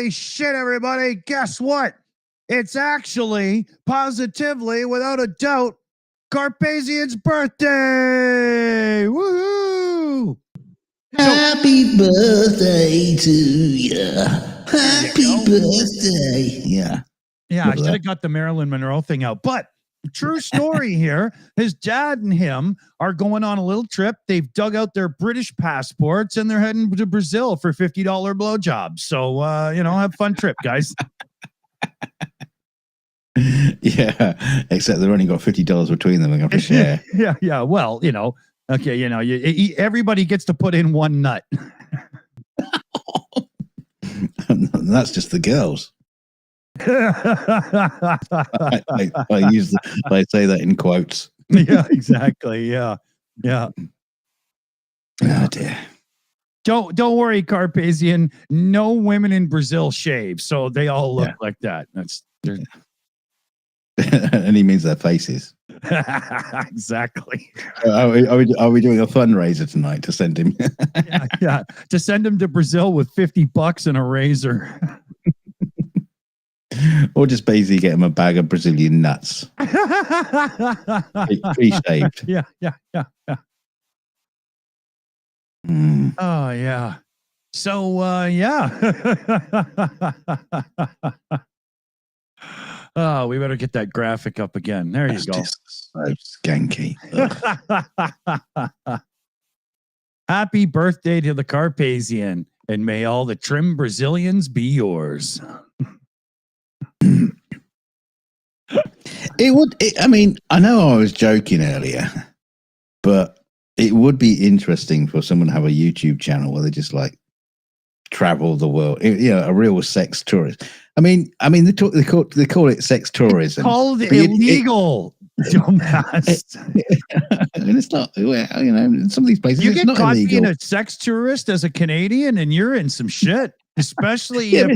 Holy shit, everybody. Guess what? It's actually, positively, without a doubt, Carpathian's birthday. Woohoo! Happy birthday to you. Happy birthday. Yeah. Yeah, I should have got the Marilyn Monroe thing out. But true story here, his dad and him are going on a little trip. They've dug out their British passports and they're heading to Brazil for $50 blowjobs. So, have fun trip, guys. Yeah, except they've only got $50 between them. They're going to share. Yeah. Well, okay, everybody gets to put in one nut. And that's just the girls. I say that in quotes. Yeah, exactly. Yeah. Oh dear. Don't worry, Carpathian. No women in Brazil shave, so they all look like that. And he means their faces. Exactly. Are we doing a fundraiser tonight to send him? yeah, to send him to Brazil with $50 and a razor. Or just basically get him a bag of Brazilian nuts. Pre-shaved. Yeah. Mm. Oh, yeah. So, yeah. Oh, we better get that graphic up again. There you go. Just so skanky. Happy birthday to the Carpathian, and may all the trim Brazilians be yours. I know I was joking earlier, but it would be interesting for someone to have a YouTube channel where they just like travel the world. A real sex tourist. they call it sex tourism. It's called illegal. Dumbass. And it's not. In some of these places, you it's get not caught illegal. being a sex tourist as a Canadian, and you're in some shit. Especially if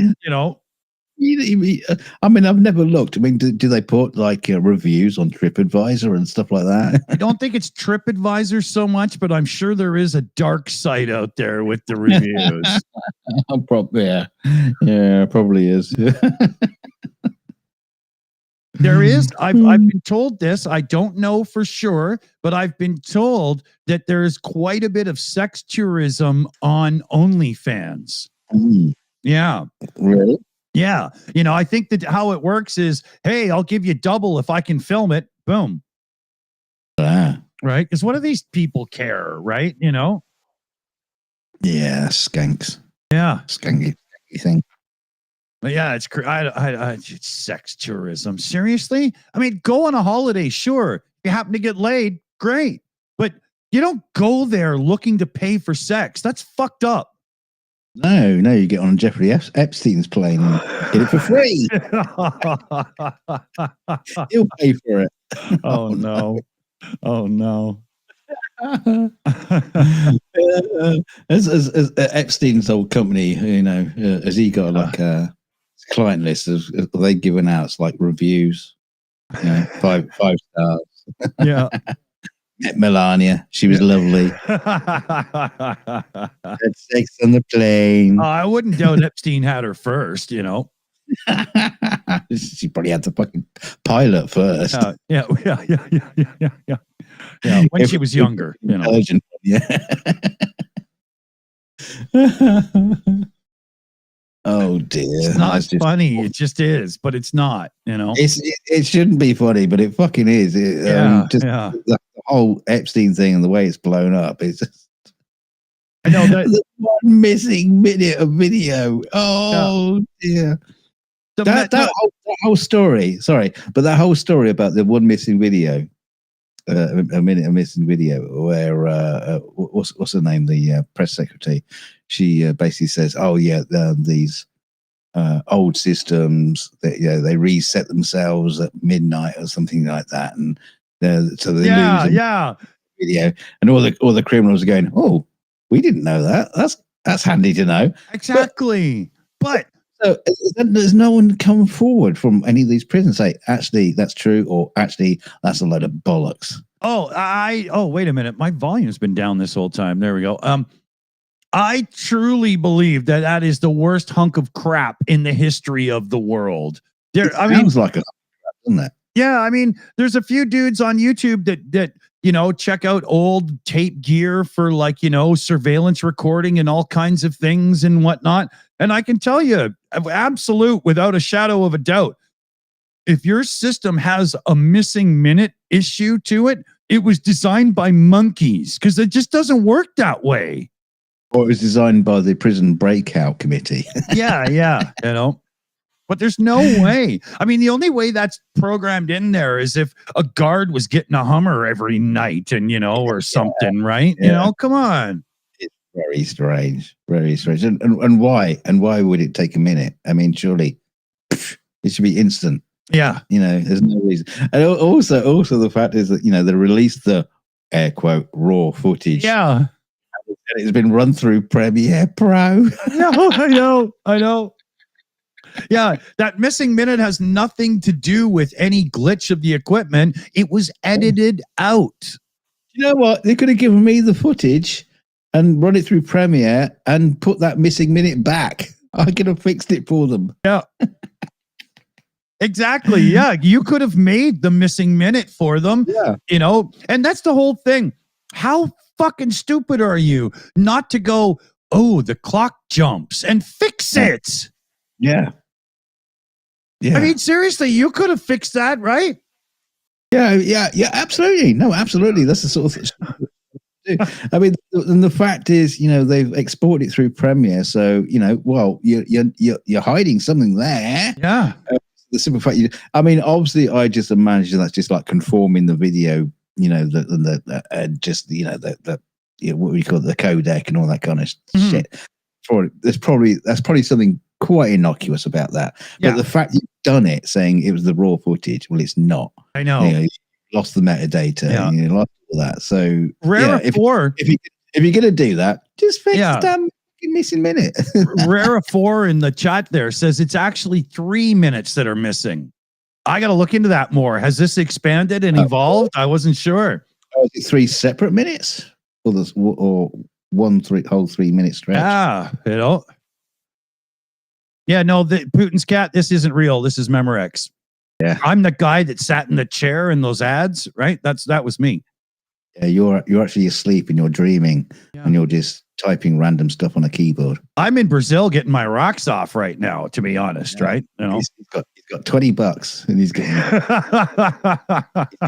I've never looked. Do they put like reviews on TripAdvisor and stuff like that? I don't think it's TripAdvisor so much, but I'm sure there is a dark site out there with the reviews. Probably is. There is. I've been told this. I don't know for sure, but I've been told that there is quite a bit of sex tourism on OnlyFans. Mm. Yeah. Really? Yeah. I think that how it works is, hey, I'll give you double if I can film it. Boom. Right? Because what do these people care, right? Yeah, skanks. Yeah. Skanky thing. But yeah, it's sex tourism. Seriously? Go on a holiday, sure. If you happen to get laid, great. But you don't go there looking to pay for sex. That's fucked up. No, you get on Jeffrey Epstein's plane and get it for free. He'll pay for it. Oh no. As Epstein's old company, has he got like a client list? Are they given out like reviews? 5 stars. Yeah. Met Melania. She was lovely. Had sex on the plane. I wouldn't doubt Epstein had her first, She probably had the fucking pilot first. Yeah. When she was younger, Intelligent. Yeah. Oh dear. It's not funny. It just is, but it's not, It shouldn't be funny, but it fucking is. The whole Epstein thing and the way it's blown up is just... I know that the one missing minute of video. Oh dear. That whole story, sorry, but that whole story about the one missing video, a minute of missing video, where what's her name, the press secretary, she basically says, "Oh yeah, these old systems that they reset themselves at midnight or something like that, and so they lose video, and all the criminals are going, oh, we didn't know that. That's handy to know." Exactly, but. So there's no one come forward from any of these prisons say, actually, that's true, or actually, that's a load of bollocks. Oh, wait a minute. My volume's been down this whole time. There we go. I truly believe that that is the worst hunk of crap in the history of the world. It sounds like a, doesn't it? Yeah, I mean, there's a few dudes on YouTube that check out old tape gear for like, surveillance recording and all kinds of things and whatnot. And I can tell you, absolute, without a shadow of a doubt, if your system has a missing minute issue to it, it was designed by monkeys because it just doesn't work that way. Or it was designed by the prison breakout committee. Yeah. But there's no way. I mean, the only way that's programmed in there is if a guard was getting a Hummer every night and, or something, right? Yeah. Come on. It's very strange. Very strange. And why? And why would it take a minute? I mean, surely it should be instant. Yeah. There's no reason. And also the fact is that, they released the air quote raw footage. Yeah. And it's been run through Premiere Pro. I know. Yeah, that missing minute has nothing to do with any glitch of the equipment. It was edited out. You know what? They could have given me the footage and run it through Premiere and put that missing minute back. I could have fixed it for them. Yeah. Exactly. Yeah, you could have made the missing minute for them. Yeah. And that's the whole thing. How fucking stupid are you not to go, oh, the clock jumps and fix it? Yeah. I mean, seriously, you could have fixed that, right? Yeah, absolutely. No, absolutely. That's the sort of thing. I mean, and the fact is, they've exported it through Premiere, so well, you're hiding something there. Yeah. The simple fact, obviously, I just imagine that's just like conforming the video, what we call the codec and all that kind of shit. That's probably something quite innocuous about that. But the fact you've done it saying it was the raw footage, well, it's not. I know. You lost the metadata. Yeah. You lost all that. So if you're gonna do that, just fix the damn missing minute. Rara4 in the chat there says it's actually 3 minutes that are missing. I got to look into that more. Has this expanded and evolved? I wasn't sure. Is it 3 separate minutes, or one whole 3 minute stretch? Yeah, no, Putin's cat, this isn't real. This is Memorex. Yeah. I'm the guy that sat in the chair in those ads, right? That was me. Yeah, you're actually asleep and you're dreaming and you're just typing random stuff on a keyboard. I'm in Brazil getting my rocks off right now, to be honest, right? He's got $20 and he's going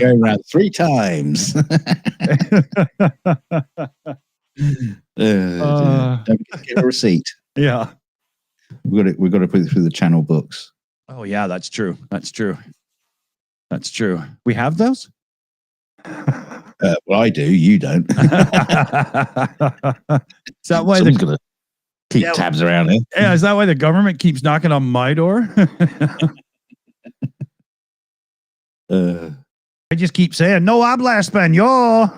around 3 times. Don't get a receipt. Yeah. We've got to put it through the channel books. Oh yeah, that's true. We have those? Well, I do. You don't. Is that why someone's gonna keep tabs around here? Yeah, is that why the government keeps knocking on my door? I just keep saying, no habla español.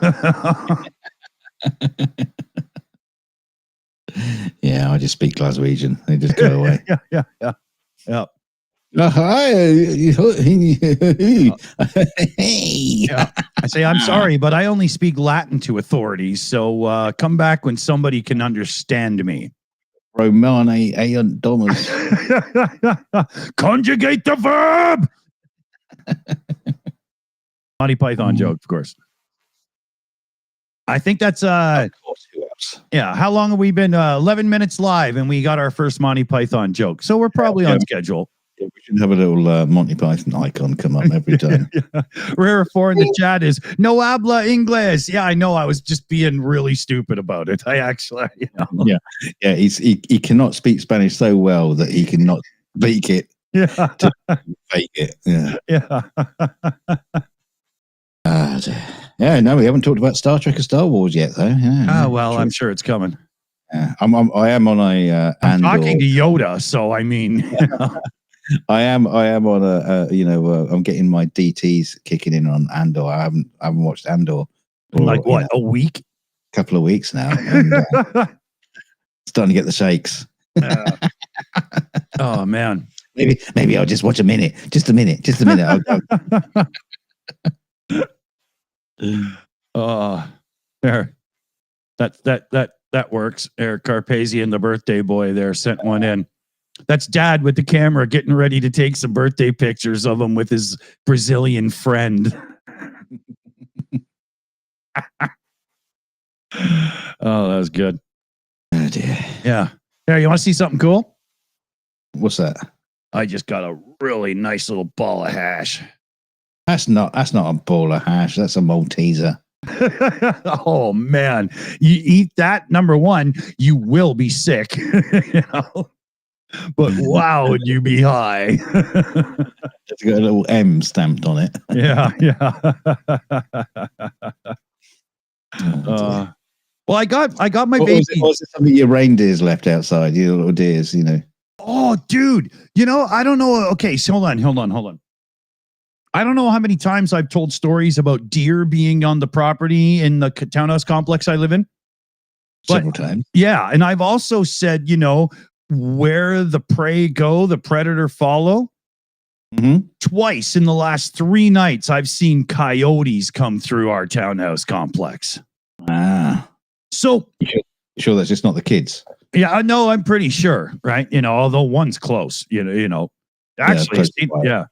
Yeah, I just speak Glaswegian. They just go away. Yeah. Hi. Yeah. I say, I'm sorry, but I only speak Latin to authorities. So come back when somebody can understand me. Romane Aunt Domus. Conjugate the verb. Monty Python joke, of course. I think that's of course, who else? Yeah. How long have we been? 11 minutes live, and we got our first Monty Python joke. So we're probably on schedule. Yeah, we should have a little Monty Python icon come up every time. Rare4 in the chat is no habla inglés. Yeah, I know. I was just being really stupid about it. I actually, Yeah. He cannot speak Spanish so well that he cannot speak it. Yeah. To fake it. Yeah. Yeah. No, we haven't talked about Star Trek or Star Wars yet, though. Well, I'm sure it's coming. Yeah, I am on a. I'm talking to Yoda, so I mean, I am on a. I'm getting my DTs kicking in on Andor. I haven't watched Andor. For, a week? Couple of weeks now. And, starting to get the shakes. Oh man. Maybe I'll just watch a minute. Just a minute. There. That That works. Eric Carpazian, the birthday boy there, sent one in. That's Dad with the camera getting ready to take some birthday pictures of him with his Brazilian friend. Oh, that was good. Oh dear. Yeah. Here, you want to see something cool? What's that? I just got a really nice little ball of hash. That's not a ball of hash. That's a Malteser. Oh man, you eat that, number one, you will be sick. You know? But wow, would you be high? It's got a little M stamped on it. Yeah. Well, I got my baby. Was it some of your reindeers left outside? Your little deers, you know. Oh, dude, you know, I don't know. Okay, so hold on. I don't know how many times I've told stories about deer being on the property in the townhouse complex I live in. Several times. Yeah, and I've also said, you know, where the prey go, the predator follow. Mm-hmm. Twice in the last 3 nights, I've seen coyotes come through our townhouse complex. Ah. So, you sure that's just not the kids? Yeah, I know. I'm pretty sure, right? You know, although one's close, you know. Actually, yeah.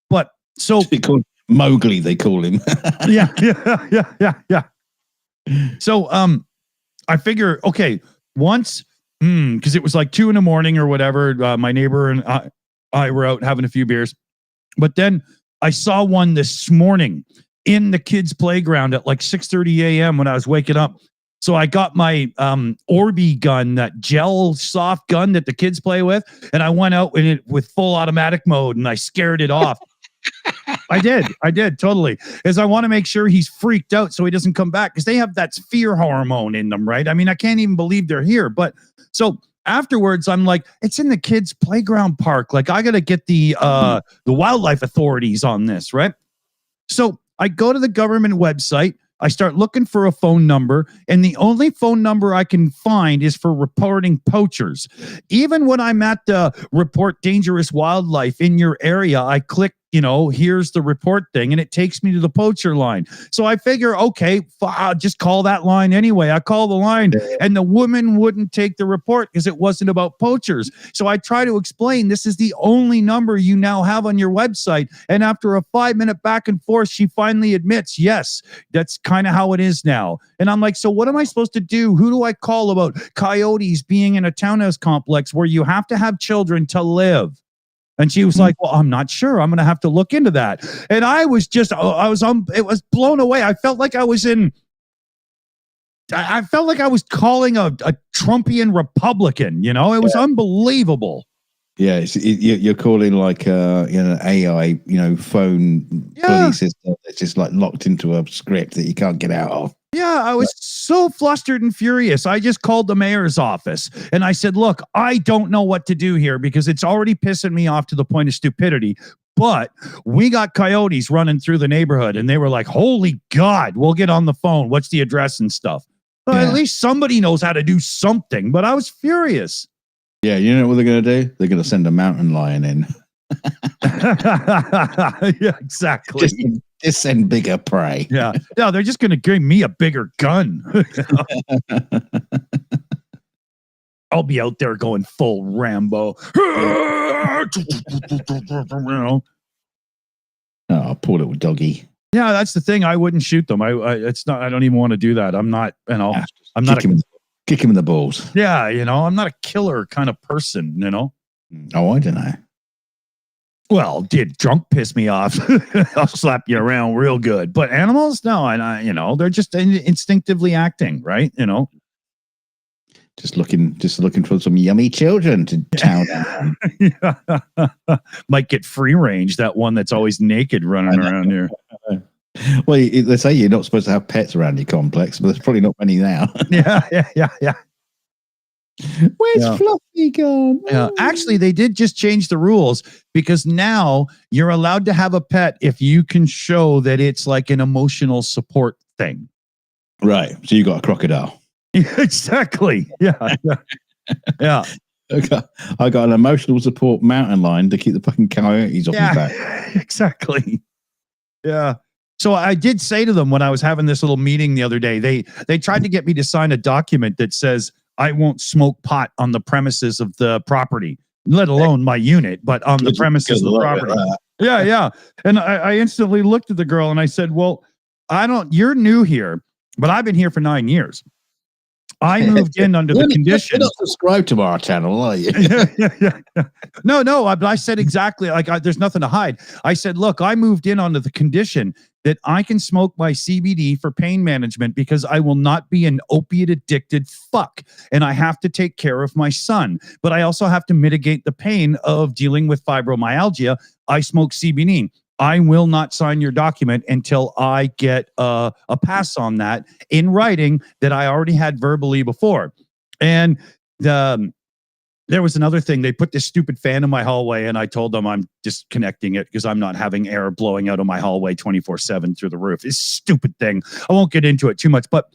But so they call Mowgli, they call him. Yeah. So, I figure, okay, once, because it was like 2 a.m. or whatever. My neighbor and I were out having a few beers, but then I saw one this morning in the kids' playground at like 6:30 a.m. when I was waking up. So I got my Orbi gun, that gel soft gun that the kids play with, and I went out in it with full automatic mode and I scared it off. I did totally, because I want to make sure he's freaked out so he doesn't come back, because they have that fear hormone in them, right? I mean, I can't even believe they're here. But so afterwards, I'm like, it's in the kids' playground park. Like, I got to get the wildlife authorities on this, right? So I go to the government website. I start looking for a phone number, and the only phone number I can find is for reporting poachers. Even when I'm at the report dangerous wildlife in your area, I click, you know, here's the report thing, and it takes me to the poacher line. So I figure, okay, I'll just call that line anyway. I call the line, and the woman wouldn't take the report because it wasn't about poachers. So I try to explain, this is the only number you now have on your website. And after a 5-minute back and forth, she finally admits, yes, that's kind of how it is now. And I'm like, so what am I supposed to do? Who do I call about coyotes being in a townhouse complex where you have to have children to live? And she was like, well, I'm not sure. I'm going to have to look into that. And I was just, it was blown away. I felt like I was calling a Trumpian Republican, you know, it was unbelievable. Yeah, you're calling like AI, phone bully system that's just like locked into a script that you can't get out of. Yeah, I was so flustered and furious. I just called the mayor's office and I said, look, I don't know what to do here because it's already pissing me off to the point of stupidity. But we got coyotes running through the neighborhood, and they were like, holy God, we'll get on the phone. What's the address and stuff? So at least somebody knows how to do something, but I was furious. Yeah, you know what they're going to do? They're going to send a mountain lion in. Yeah, exactly. Just send bigger prey. Yeah. No, they're just going to give me a bigger gun. I'll be out there going full Rambo. Oh, poor little doggy. Yeah, that's the thing. I wouldn't shoot them. I don't even want to do that. I'm not, I'm not kick him in the balls. Yeah, I'm not a killer kind of person, Oh, I don't know. Well, did drunk piss me off? I'll slap you around real good. But animals, no, and they're just instinctively acting, right? Just looking for some yummy children to chow down. Yeah. Might get free range, that one that's always naked running around here. Well, they say you're not supposed to have pets around your complex, but there's probably not many now. Yeah. Where's Fluffy gone? Yeah. Actually, they did just change the rules, because now you're allowed to have a pet if you can show that it's like an emotional support thing. Right. So you got a crocodile. Exactly. Yeah. Okay. I got an emotional support mountain lion to keep the fucking coyotes off my back. Exactly. Yeah. So I did say to them when I was having this little meeting the other day, they tried to get me to sign a document that says I won't smoke pot on the premises of the property, let alone my unit, but on the premises of the property. Yeah, yeah. And I instantly looked at the girl and I said, well, you're new here, but I've been here for 9 years. I moved in under the condition. You're not subscribed to our channel, are you? yeah. No, but I said exactly like there's nothing to hide. I said, look, I moved in under the condition that I can smoke my CBD for pain management because I will not be an opiate addicted fuck. And I have to take care of my son. But I also have to mitigate the pain of dealing with fibromyalgia. I smoke CBD. I will not sign your document until I get a pass on that in writing that I already had verbally before. And there was another thing. They put this stupid fan in my hallway, and I told them I'm disconnecting it because I'm not having air blowing out of my hallway 24/7 through the roof. It's a stupid thing. I won't get into it too much, but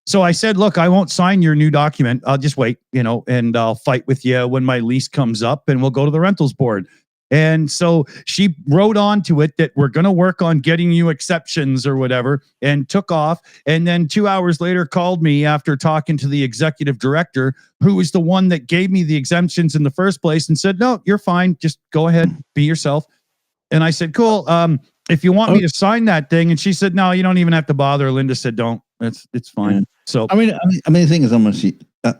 so I said, look, I won't sign your new document. I'll just wait, and I'll fight with you when my lease comes up, and we'll go to the rentals board. And so she wrote onto it that we're going to work on getting you exceptions or whatever, and took off. And then 2 hours later called me after talking to the executive director, who was the one that gave me the exemptions in the first place, and said, no, you're fine. Just go ahead, be yourself. And I said, cool. If you want me to sign that thing. And she said, no, you don't even have to bother. Linda said, don't. It's fine. Yeah. So I mean, the thing is, I'm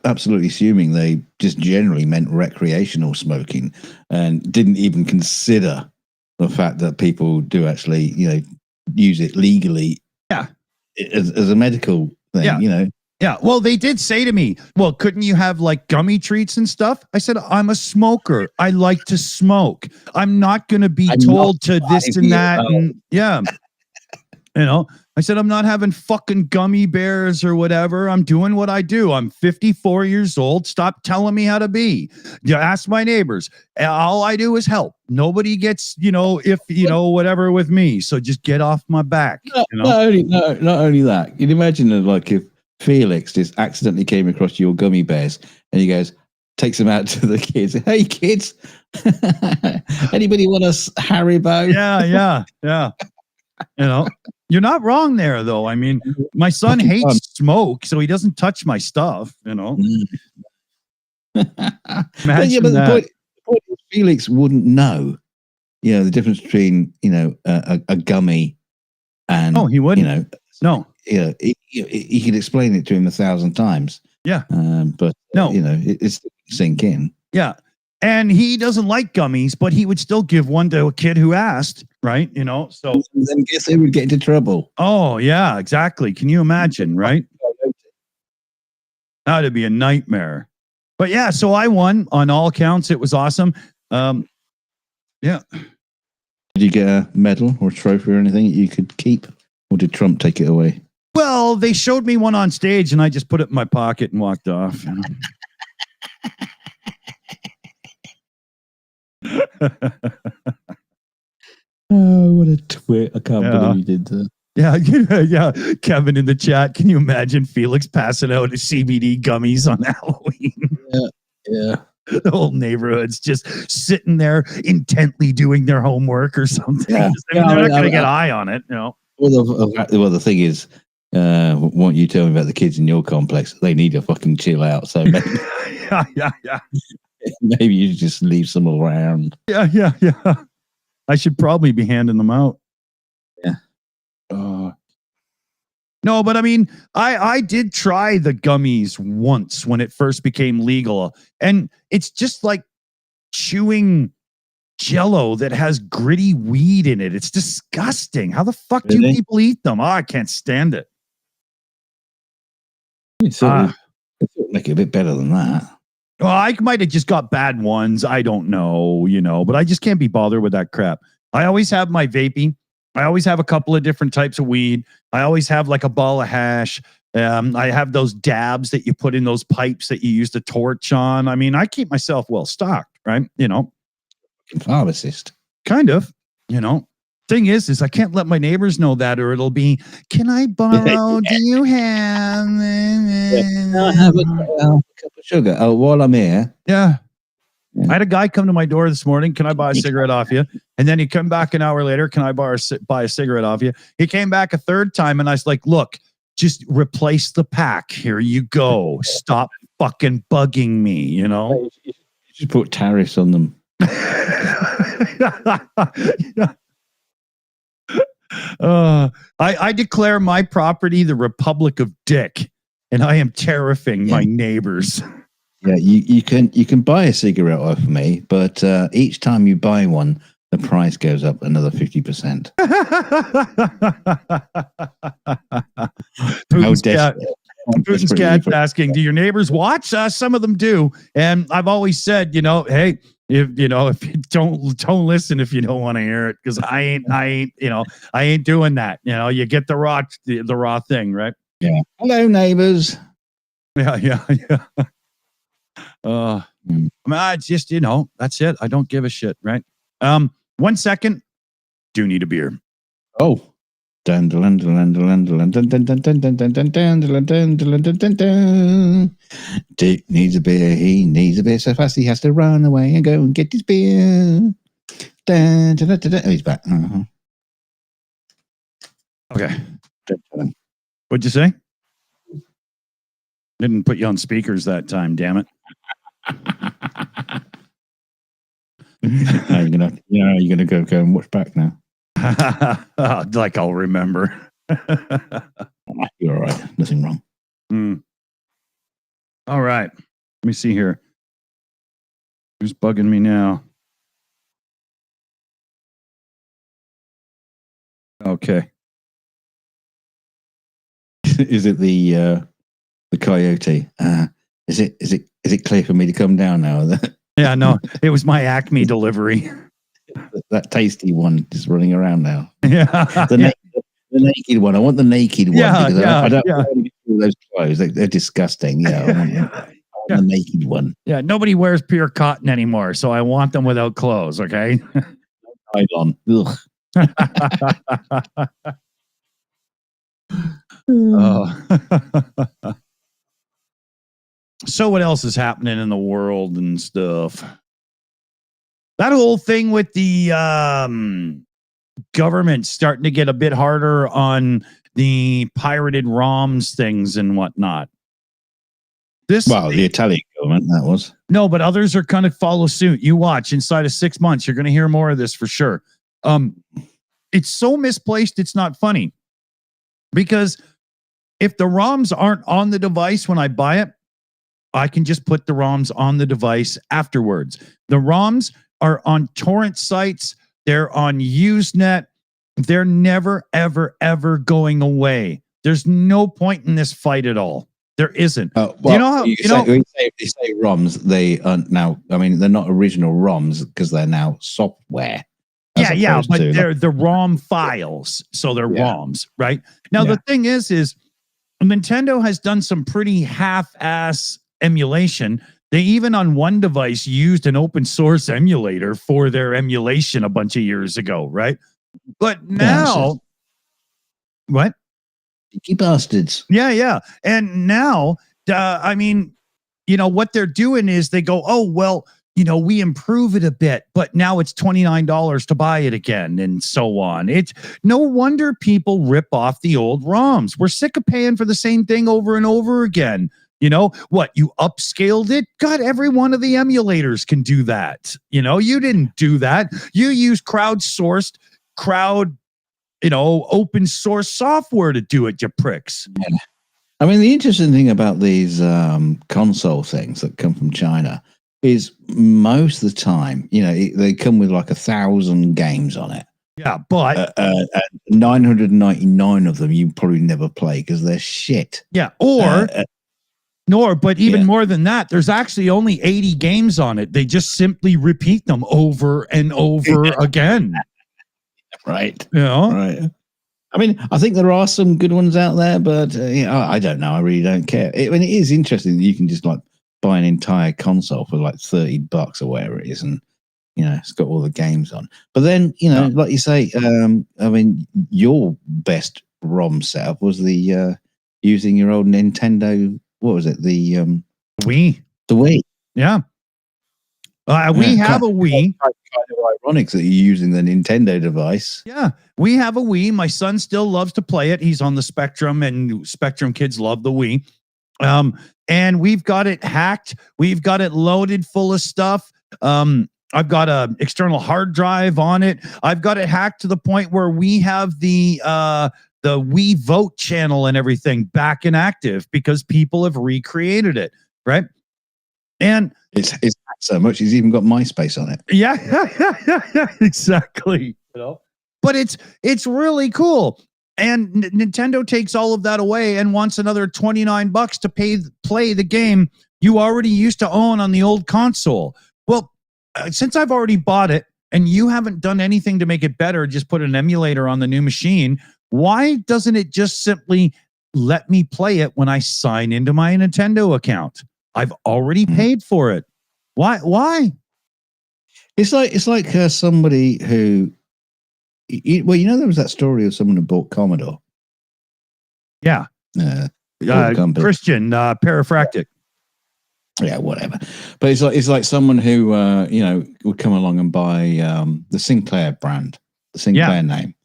absolutely assuming they just generally meant recreational smoking and didn't even consider the fact that people do actually, use it legally. Yeah, as a medical thing. Yeah. Yeah. Well, they did say to me, well, couldn't you have like gummy treats and stuff? I said, I'm a smoker. I like to smoke. I'm not going to be told to this and that. And yeah. I said, I'm not having fucking gummy bears or whatever. I'm doing what I do. I'm 54 years old. Stop telling me how to be. Ask my neighbors. All I do is help. Nobody gets, whatever with me. So just get off my back. Not only that. You'd imagine that, like, if Felix just accidentally came across your gummy bears and he takes them out to the kids. Hey, kids. Anybody want a Haribo? Yeah. You're not wrong there, though. I mean, my son hates smoke, so he doesn't touch my stuff, Imagine the point is Felix wouldn't know, the difference between, a gummy and... Oh, he wouldn't. No. He could explain it to him 1,000 times. Yeah. But, no, it's sink in. Yeah. And he doesn't like gummies, but he would still give one to a kid who asked, right? So then guess they would get into trouble. Oh, yeah, exactly. Can you imagine, right? That'd be a nightmare. But yeah, so I won on all accounts. It was awesome. Yeah. Did you get a medal or trophy or anything that you could keep? Or did Trump take it away? Well, they showed me one on stage and I just put it in my pocket and walked off. Oh, what a twit. I can't believe you did that. Yeah. Kevin in the chat, can you imagine Felix passing out CBD gummies on Halloween? Yeah. The whole neighborhood's just sitting there intently doing their homework or something. Yeah. They're not going to get eye on it. Well, the thing is, won't you tell me about the kids in your complex? They need to fucking chill out. So maybe, yeah. Maybe you just leave some around. Yeah. I should probably be handing them out. Yeah. No, but I mean, I did try the gummies once when it first became legal, and it's just like chewing Jello that has gritty weed in it. It's disgusting. How the fuck do people eat them? I can't stand it. It's make it a bit better than that. Well, I might have just got bad ones. I don't know, but I just can't be bothered with that crap. I always have my vaping. I always have a couple of different types of weed. I always have like a ball of hash. I have those dabs that you put in those pipes that you use to torch on. I mean, I keep myself well stocked, right? Pharmacist. Kind of, Thing is I can't let my neighbors know that, or it'll be, can I borrow? Do you have? I have a cup of sugar. Oh, while I'm here. Yeah. I had a guy come to my door this morning. Can I buy a cigarette off you? And then he come back an hour later. Can I buy a cigarette off you? He came back a third time, and I was like, look, just replace the pack. Here you go. Stop fucking bugging me, you know? You should put tariffs on them. I declare my property the Republic of Dick, and I am tariffing my neighbors. Yeah, you can buy a cigarette off of me, but each time you buy one, the price goes up another 50%. Putin's cat asking, do your neighbors watch? Some of them do, and I've always said, hey, if you don't listen if you don't want to hear it, because I ain't doing that. You get the raw thing, right? Yeah. Hello, neighbors. Yeah. I mean, I just, that's it. I don't give a shit, right? 1 second. Do need a beer. Oh. Dick needs a beer. He needs a beer so fast he has to run away and go and get his beer. Oh, he's back. Okay. What'd you say? Didn't put you on speakers that time, damn it. You're gonna go and watch back now. Like I'll remember. You're all right. Nothing wrong. All right. Let me see here. Who's bugging me now? Okay. Is it the coyote? Is it clear for me to come down now? Yeah, no, it was my Acme delivery. That tasty one is running around now. Yeah, the naked one. I want the naked one because I don't want to do those clothes. They're disgusting. Yeah, I want the naked one. Yeah, nobody wears pure cotton anymore, so I want them without clothes. Okay. Nylon. Ugh. So what else is happening in the world and stuff? That whole thing with the government starting to get a bit harder on the pirated ROMs things and whatnot. The Italian government, that was. No, but others are kind of follow suit. You watch, inside of 6 months, you're going to hear more of this for sure. It's so misplaced, it's not funny. Because if the ROMs aren't on the device when I buy it, I can just put the ROMs on the device afterwards. The ROMs are on torrent sites. They're on Usenet. They're never, ever, ever going away. There's no point in this fight at all. There isn't. Well, when you say ROMs, they are now, I mean, they're not original ROMs because they're now software. Yeah, but they're the ROM files. So they're ROMs, right? Now, the thing is Nintendo has done some pretty half-ass emulation. They even on one device used an open source emulator for their emulation a bunch of years ago, right? But now, what? Cheeky bastards. Yeah. And now, I mean, what they're doing is they go, oh, well, we improve it a bit, but now it's $29 to buy it again and so on. It's no wonder people rip off the old ROMs. We're sick of paying for the same thing over and over again. What, you upscaled it? God, every one of the emulators can do that. You didn't do that. You use crowdsourced, open source software to do it, you pricks. Yeah. I mean, the interesting thing about these console things that come from China is most of the time, they come with like 1,000 games on it. Yeah, but 999 of them you probably never play because they're shit. Yeah, but even more than that, there's actually only 80 games on it. They just simply repeat them over and over again. Right. Right. I mean, I think there are some good ones out there, but I don't know. I really don't care. It is interesting that you can just like buy an entire console for like $30 or whatever it is, and it's got all the games on. But then like you say, I mean, your best ROM setup was the using your old Nintendo. What was it? The Wii. The Wii. Yeah. We have a Wii. Kind of ironic that you're using the Nintendo device. Yeah, we have a Wii. My son still loves to play it. He's on the Spectrum, and Spectrum kids love the Wii. And we've got it hacked. We've got it loaded full of stuff. I've got a external hard drive on it. I've got it hacked to the point where we have the Wii Vote channel and everything back and active because people have recreated it, right? And it's hacked so much he's even got MySpace on it. Yeah, exactly. You know, but it's really cool. And Nintendo takes all of that away and wants another $29 to play the game you already used to own on the old console. Well, since I've already bought it and you haven't done anything to make it better, just put an emulator on the new machine, why doesn't it just simply let me play it when I sign into my Nintendo account? I've already paid for it. Why? It's like somebody who, well, you know, there was that story of someone who bought Commodore. Yeah. Christian Parafractic. Yeah, whatever. But it's like someone who would come along and buy the Sinclair brand, the Sinclair name,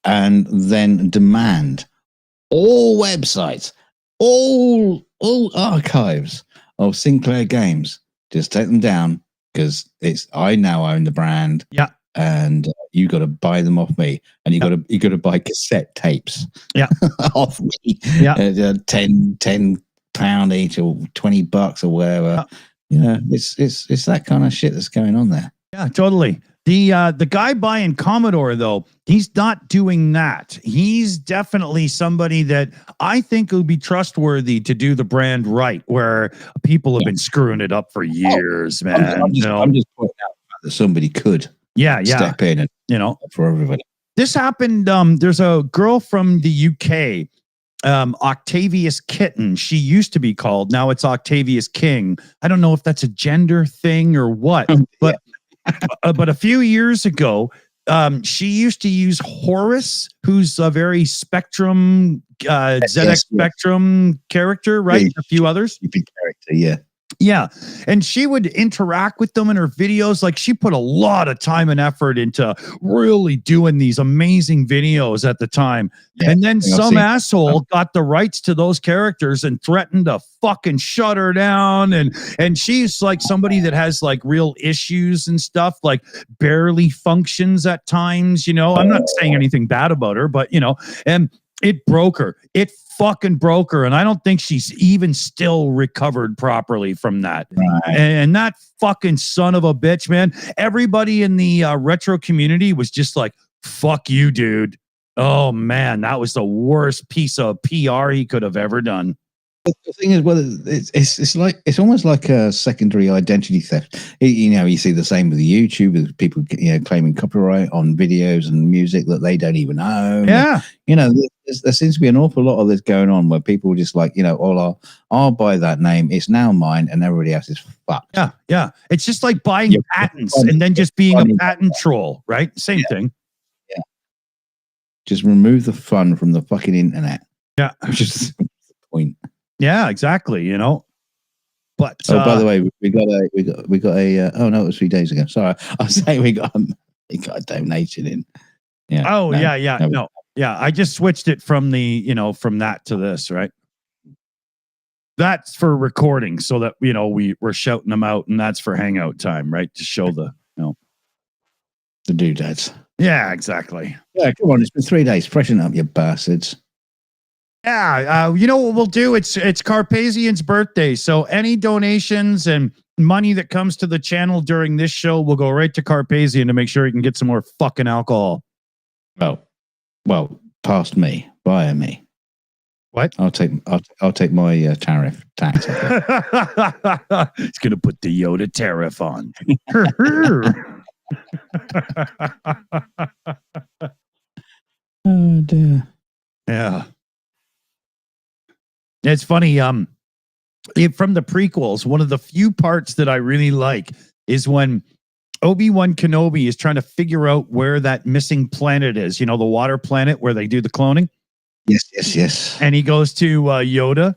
and then demand all websites, all archives of Sinclair games. Just take them down because I now own the brand. Yeah. And you got to buy them off me, and you got to buy cassette tapes. Yeah. Off me. Yeah. £10 each or $20 or whatever. You know, it's that kind of shit that's going on there. Yeah, totally. The guy buying Commodore, though, he's not doing that. He's definitely somebody that I think will be trustworthy to do the brand right, where people have been screwing it up for years, man. I'm just pointing out that somebody could step in and for everybody. This happened. There's a girl from the UK, Octavius Kitten. She used to be called. Now it's Octavius King. I don't know if that's a gender thing or what, but but a few years ago, she used to use Horus, who's a very Spectrum, ZX Spectrum character, right? Yeah, a few others. Stupid character, yeah. Yeah. And she would interact with them in her videos. Like, she put a lot of time and effort into really doing these amazing videos at the time. Yeah, and then some asshole got the rights to those characters and threatened to fucking shut her down. And she's like somebody that has like real issues and stuff, like barely functions at times, I'm not saying anything bad about her, but and it broke her. It fucking broke her. And I don't think she's even still recovered properly from that. Right. And that fucking son of a bitch, man. Everybody in the retro community was just like, fuck you, dude. Oh, man, that was the worst piece of PR he could have ever done. The thing is, well, it's almost like a secondary identity theft. You see the same with YouTube, with people claiming copyright on videos and music that they don't even own. Yeah, there seems to be an awful lot of this going on where people just like, I'll buy that name, it's now mine, and everybody else is fucked. Yeah. It's just like buying patents and then just being a patent troll, right? Same thing. Yeah. Just remove the fun from the fucking internet. Yeah, which is the point. Yeah, exactly. But by the way, we got a oh no, it was 3 days ago. Sorry, I was saying we got a donation in. Yeah. Oh no. Yeah. I just switched it from the from that to this, right? That's for recording, so that we're shouting them out, and that's for hangout time, right? To show the the doodads. Yeah, exactly. Yeah, come on, it's been 3 days. Freshen up, you bastards. Yeah, you know what we'll do? It's Carpathian's birthday, so any donations and money that comes to the channel during this show will go right to Carpathian to make sure he can get some more fucking alcohol. Well, past me, via me. What? I'll take my tariff tax. He's gonna put the Yoda tariff on. Oh dear. Yeah. It's funny. From the prequels, one of the few parts that I really like is when Obi-Wan Kenobi is trying to figure out where that missing planet is. The water planet where they do the cloning. Yes. And he goes to Yoda,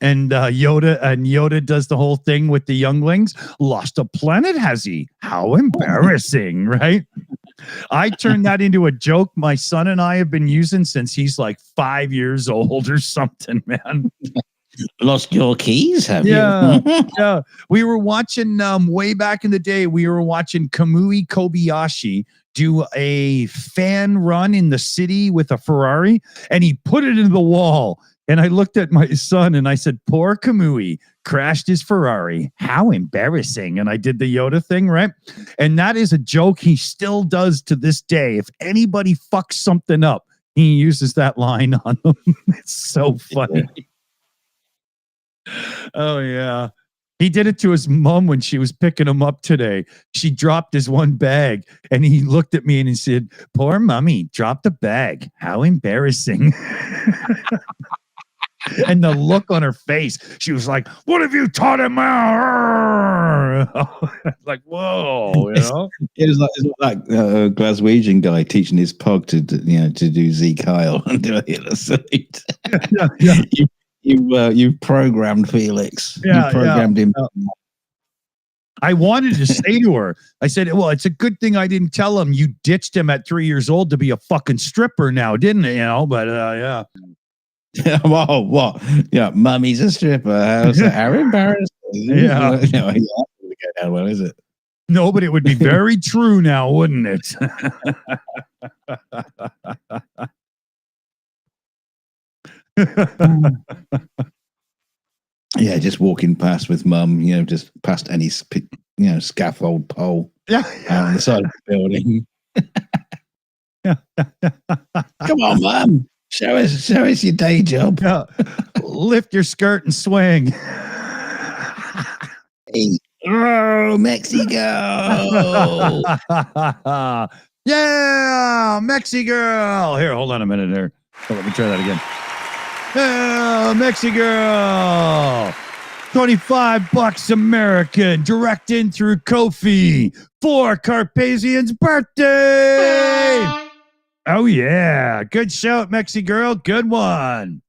And Yoda does the whole thing with the younglings. Lost a planet, has he? How embarrassing, right? I turned that into a joke my son and I have been using since he's like 5 years old or something, man. Lost your keys, have you? Yeah. We were watching way back in the day. We were watching Kamui Kobayashi do a fan run in the city with a Ferrari, and he put it into the wall. And I looked at my son and I said, "Poor Kamui crashed his Ferrari. How embarrassing!" And I did the Yoda thing, right? And that is a joke he still does to this day. If anybody fucks something up, he uses that line on them. It's so funny. Oh, yeah. He did it to his mom when she was picking him up today. She dropped his one bag and he looked at me and he said, "Poor mommy, dropped a bag. How embarrassing." And the look on her face, she was like, "What have you taught him?" Like, whoa, you know? It was like a Glaswegian guy teaching his pug to do Z Kyle and do it. You've programmed Felix. Yeah, you programmed him. I wanted to say to her, I said, "Well, it's a good thing I didn't tell him you ditched him at 3 years old to be a fucking stripper now, didn't it?" You know, but yeah. Whoa, what? Yeah, mummy's a stripper. How embarrassing. Yeah. Well, is it? No, but it would be very true now, wouldn't it? Yeah, just walking past with mum, just past any, scaffold pole on the side of the building. Come on, mum. Show us your day job. Yeah. Lift your skirt and swing. Hey. Oh, Mexico. Yeah, Mexi girl. Here, hold on a minute here. Oh, let me try that again. Yeah, Mexi girl. $25 American, direct in through Kofi for Carpazian's birthday. Oh, yeah. Good shout, Mexi girl. Good one.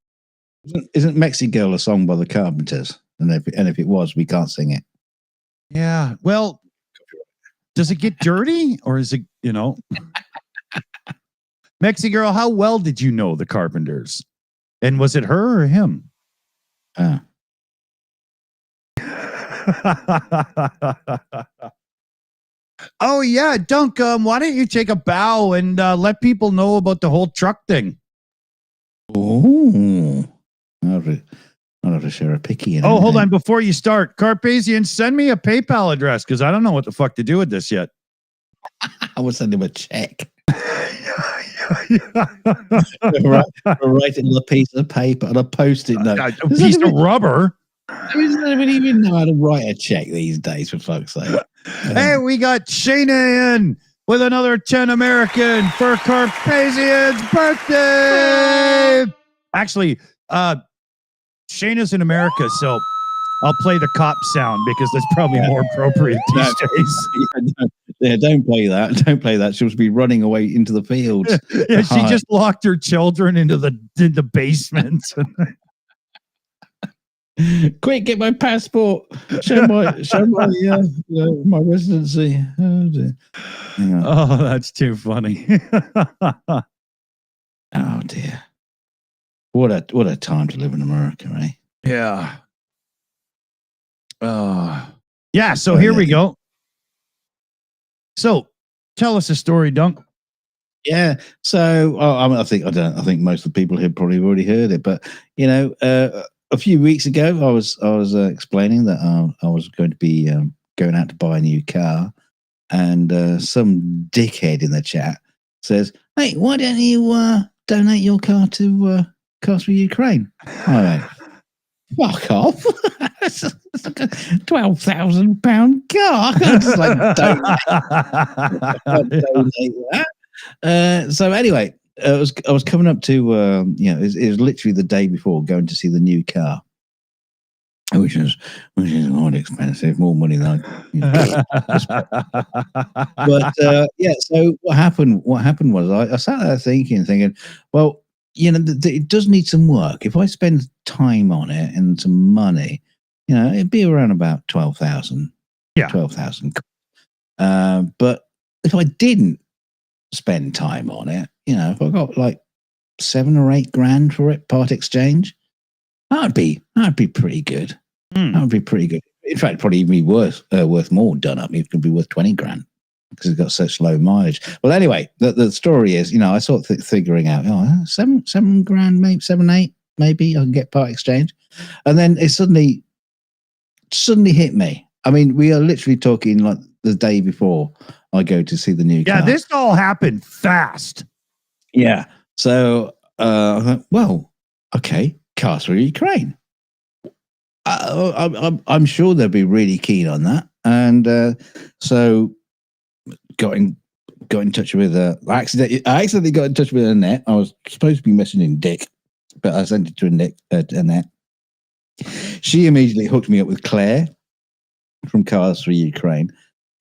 Isn't Mexi Girl a song by the Carpenters? And if it was, we can't sing it. Yeah. Well, does it get dirty or is it, Mexi girl, how well did you know the Carpenters? And was it her or him? Oh, yeah. Dunk, why don't you take a bow and let people know about the whole truck thing? Oh, I'll have to share a picky. Oh, hold on. Before you start, Carpazian, send me a PayPal address because I don't know what the fuck to do with this yet. I will send him a check. Write it on a piece of paper on a post-it note. A piece of rubber. I don't even know how to write a check these days, for fuck's sake. Hey, we got Shayna in with another 10 American for Carpazian's birthday. Actually, Shayna's in America, so I'll play the cop sound because that's probably more appropriate these days. Yeah, don't play that. Don't play that. She'll be running away into the fields. Yeah, she just locked her children into the basement. Quick, get my passport. Show my my residency. Oh, dear. Oh, that's too funny. Oh dear. What a time to live in America, eh? Yeah. Yeah, so here we go. So tell us a story, Dunk. Yeah. So I think most of the people here probably already heard it, but a few weeks ago I was explaining that I was going to be going out to buy a new car, and some dickhead in the chat says, "Hey, why don't you donate your car to Cars for Ukraine?" All right. Fuck off. It's like a £12,000 car. I just like donate that. So anyway, I was coming up to it was literally the day before going to see the new car, which is quite expensive, more money than but yeah. So what happened was I sat there thinking, well, it does need some work. If I spend time on it and some money, it'd be around about 12,000. Yeah. 12,000. But if I didn't spend time on it, if I got like 7 or 8 grand for it, part exchange, that'd be pretty good. That would be pretty good. In fact, probably even be worth more done up. It could be worth 20 grand because it's got such low mileage. Well, anyway, the story is, I sort of figuring out, 7 grand, maybe 7, 8, maybe I can get part exchange. And then it suddenly hit me. I mean, we are literally talking like the day before I go to see the new car. Yeah, this all happened fast. Yeah. So, I thought, well, okay, cars for Ukraine. I'm sure they'll be really keen on that. And so got in touch with I accidentally got in touch with Annette. I was supposed to be messaging Dick, but I sent it to Annette. She immediately hooked me up with Claire from Cars for Ukraine,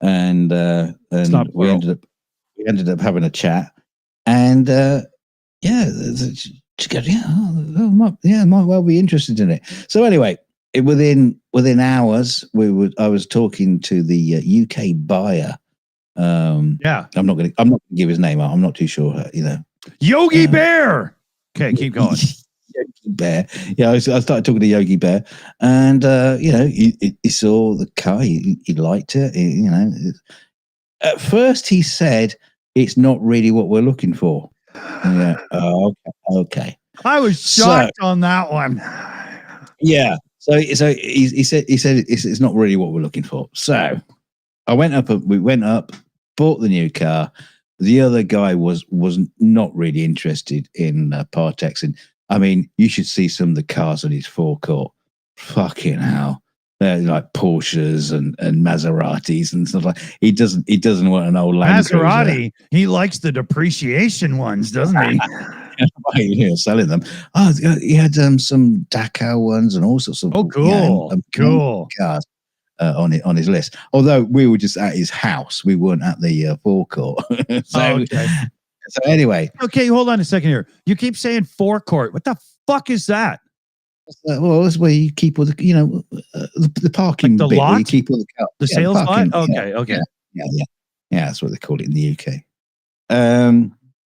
and we ended up having a chat. And she goes, might well be interested in it. So anyway, within hours, I was talking to the UK buyer. I'm not going to give his name out. I'm not too sure. Yogi Bear. Okay, keep going. Yogi Bear. Yeah, I started talking to Yogi Bear, and he saw the car. He liked it. At first he said it's not really what we're looking for. Yeah. Oh, okay. I was shocked on that one. Yeah. So he said it's not really what we're looking for. So we went up, bought the new car. The other guy was not really interested in Partexing. I mean, you should see some of the cars on his forecourt. Fucking hell. They're like Porsches and Maseratis and stuff like. He doesn't want an old Land Maserati. Cruiser. He likes the depreciation ones, doesn't he? Selling them. Oh, he had some Dakar ones and all sorts of cool cars on his list. Although we were just at his house, we weren't at the forecourt. So anyway, okay, hold on a second here. You keep saying forecourt. What the fuck is that? Well, that's where you keep all the the parking, like the bit lot, where you keep all the cars. The sales lot. Okay. Yeah. That's what they call it in the UK.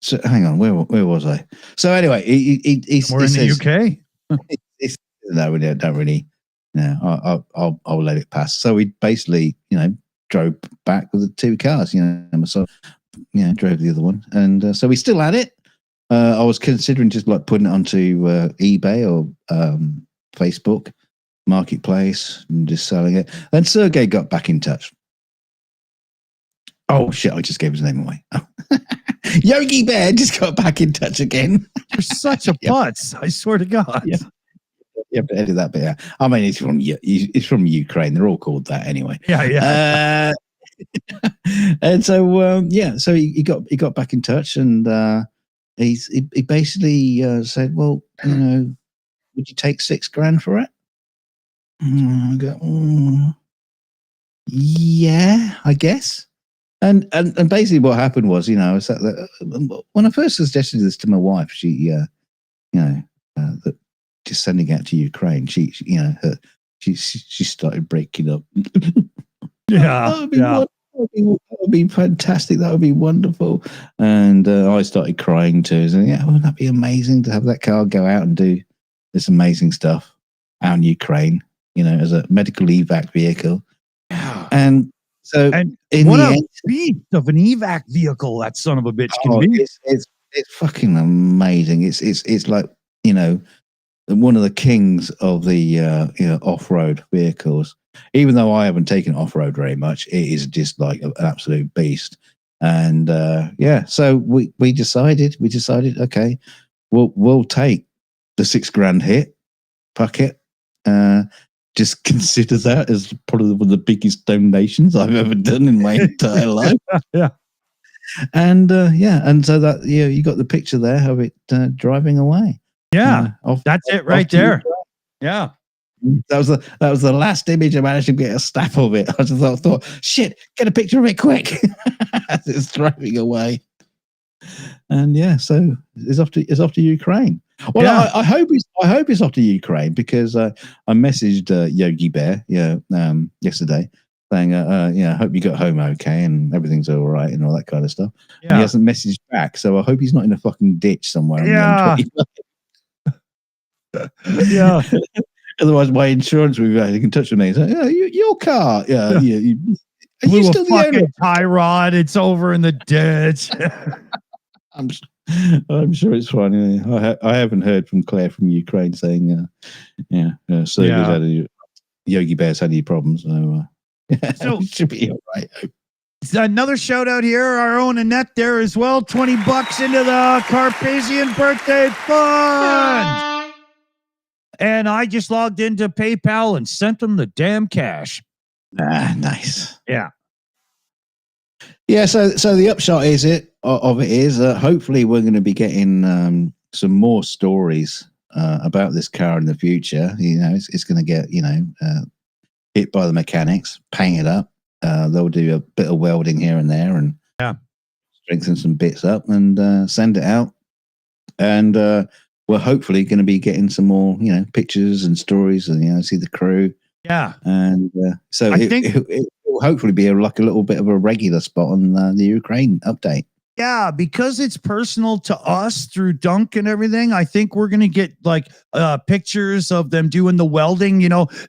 So hang on, where was I? So anyway, we're in the UK. No, we don't really. No, I'll let it pass. So we basically, drove back with the 2 cars. So drove the other one, and so we still had it. I was considering just like putting it onto eBay or Facebook Marketplace and just selling it. Then Sergey got back in touch. Oh shit! I just gave his name away. Yogi Bear just got back in touch again. You're such a putz. I swear to God. Yeah. You have to edit that bit out. I mean, he's from Ukraine. They're all called that anyway. Yeah. And so so he got back in touch, and he basically said, well, would you take 6 grand for it? I go, yeah, I guess. And basically what happened was, when I first suggested this to my wife, she that just sending out to Ukraine, she started breaking up. That would be fantastic. That would be wonderful. And I started crying too. So wouldn't that be amazing to have that car go out and do this amazing stuff out in Ukraine? As a medical evac vehicle. And so, what a beast of an evac vehicle that son of a bitch can be. It's fucking amazing. It's like one of the kings of the off-road vehicles. Even though I haven't taken off-road very much, it is just like an absolute beast. And so we decided, okay, we'll take the 6 grand hit. Fuck it. Just consider that as probably one of the biggest donations I've ever done in my entire life. Yeah. And and so that you got the picture there of it driving away. Yeah, that's it right there. Yeah, that was the last image I managed to get a snap of it. I just thought, shit, get a picture of it quick. As it's driving away. And yeah, so it's off to Ukraine. Well, Yeah. I hope it's off to Ukraine because I messaged Yogi Bear yesterday saying I hope you got home okay and everything's all right and all that kind of stuff. And he hasn't messaged back, so I hope he's not in a fucking ditch somewhere. Yeah. Yeah. Otherwise, my insurance will be in touch with me. So, your car, Blew you a still the owner? fucking tie rod. It's over in the ditch. I'm sure it's fine. I haven't heard from Claire from Ukraine saying, Yogi Bear's had any problems. So it should be all right. Another shout out here, our own Annette there as well. $20 into the Carpathian birthday fund. And I just logged into PayPal and sent them the damn cash. Nice. Yeah. Yeah, so the upshot is hopefully we're going to be getting some more stories about this car in the future. It's going to get hit by the mechanics, paint it up. They'll do a bit of welding here and there and strengthen some bits up and send it out. And we're hopefully going to be getting some more pictures and stories and see the crew. Yeah, and so I think it will hopefully be like a little bit of a regular spot on the Ukraine update. Yeah, because it's personal to us through Dunk and everything. I think we're going to get like pictures of them doing the welding.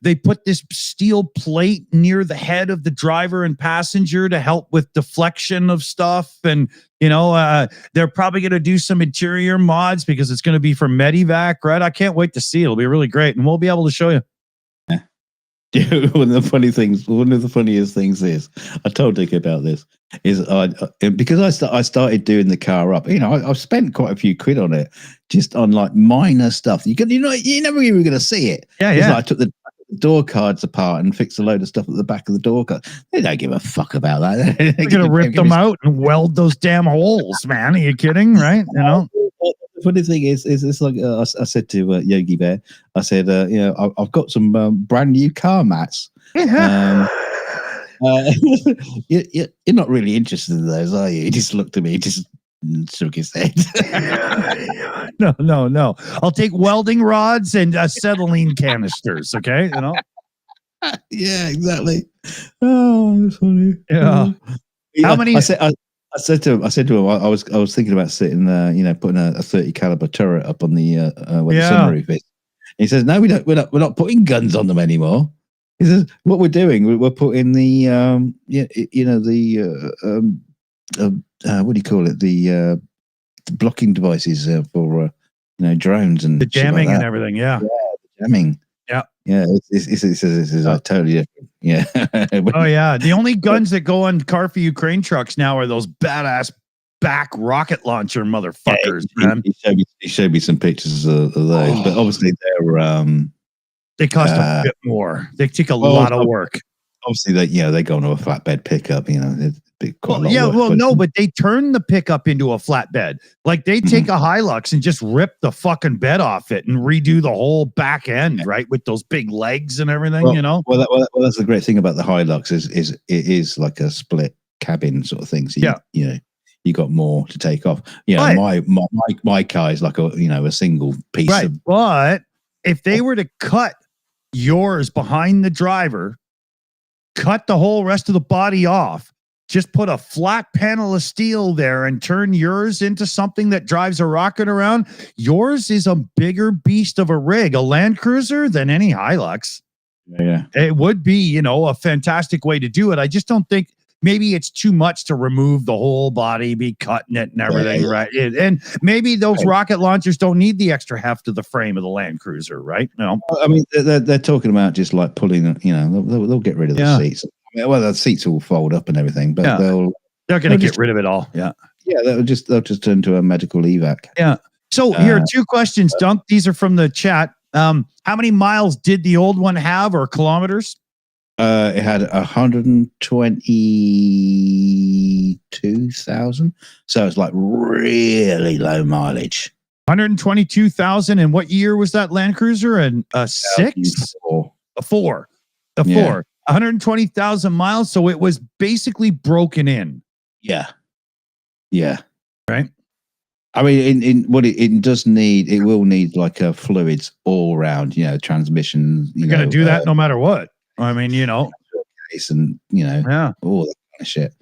They put this steel plate near the head of the driver and passenger to help with deflection of stuff. And, they're probably going to do some interior mods because it's going to be for Medivac, right? I can't wait to see it. It'll be really great. And we'll be able to show you. One of the funniest things is, I told Dick about this, is because I started doing the car up. I've spent quite a few quid on it, just on like minor stuff. You're never even going to see it. Yeah. Like I took the door cards apart and fixed a load of stuff at the back of the door card. They don't give a fuck about that. They're going to rip them out and weld those damn holes, man. Are you kidding? Right? The funny thing is it's like I said to Yogi Bear, I said, I've got some brand new car mats. You're not really interested in those, are you? He just looked at me, just shook his head. No. I'll take welding rods and acetylene canisters. Okay, Yeah, exactly. Oh, that's funny. Yeah. How many? I said to him, I was thinking about sitting, putting a 30 caliber turret up on the where the sunroof is. He says, "No, we don't. We're not putting guns on them anymore." He says, "What we're doing, we're putting the what do you call it? The blocking devices for drones and the jamming like and everything." Yeah, the jamming. Yeah. It's like totally different. Yeah. Oh yeah. The only guns that go on Car for Ukraine trucks now are those badass back rocket launcher motherfuckers, man. He showed me some pictures of those, but obviously they cost a bit more. They take a lot of work. Obviously, they go into a flatbed pickup. But they turn the pickup into a flatbed. Like they take a Hilux and just rip the fucking bed off it and redo the whole back end, right, with those big legs and everything. Well, that's the great thing about the Hilux is it is like a split cabin sort of thing. So you got more to take off. My car is like a single piece. Right, but if they were to cut yours behind the driver, cut the whole rest of the body off, just put a flat panel of steel there and turn yours into something that drives a rocket around, yours is a bigger beast of a rig, a Land Cruiser, than any Hilux. Yeah. It would be, a fantastic way to do it. I just don't think maybe it's too much to remove the whole body, be cutting it and everything, right? And maybe those rocket launchers don't need the extra heft of the frame of the Land Cruiser, right? No. I mean, they're talking about just like pulling, they'll get rid of the seats. Well, the seats will fold up and everything, but they're going to get rid of it all. Yeah. They'll just turn to a medical evac. Yeah. So here are two questions, Dunk. These are from the chat. How many miles did the old one have, or kilometers? It had 122,000. So it's like really low mileage. 122,000. And what year was that Land Cruiser? And a 6? A 4. 120,000 miles. So it was basically broken in. Yeah. Right. I mean, in what it does need, it will need like a fluids all around, transmission. You're going to do that no matter what. I mean, and all that kind of shit.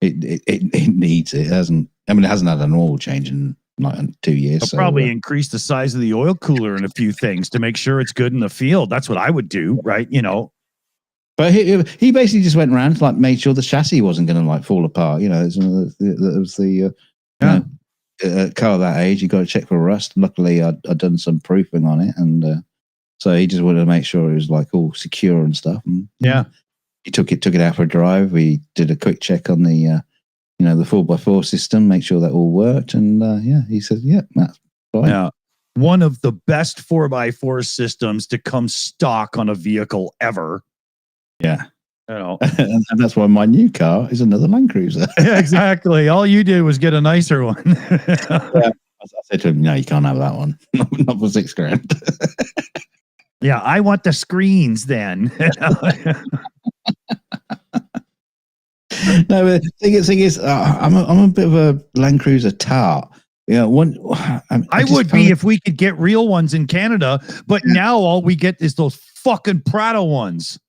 It needs it. It hasn't. I mean, it hasn't had an oil change in like 2 years. They'll probably increase the size of the oil cooler and a few things to make sure it's good in the field. That's what I would do, right? But he basically just went around, like, made sure the chassis wasn't going to like fall apart. It was the car that age. You got to check for rust. Luckily, I'd done some proofing on it, and so he just wanted to make sure it was like all secure and stuff. And, he took it out for a drive. We did a quick check on the the 4x4 system, make sure that all worked, and he said, "Yeah, that's fine." Yeah, one of the best 4x4 systems to come stock on a vehicle ever. Yeah. And that's why my new car is another Land Cruiser. Yeah, exactly. All you did was get a nicer one. I said to him, "No, you can't have that one. Not for $6,000." Yeah, I want the screens then. No, but the thing is, I'm a bit of a Land Cruiser tart. I would be if we could get real ones in Canada, but now all we get is those fucking Prado ones.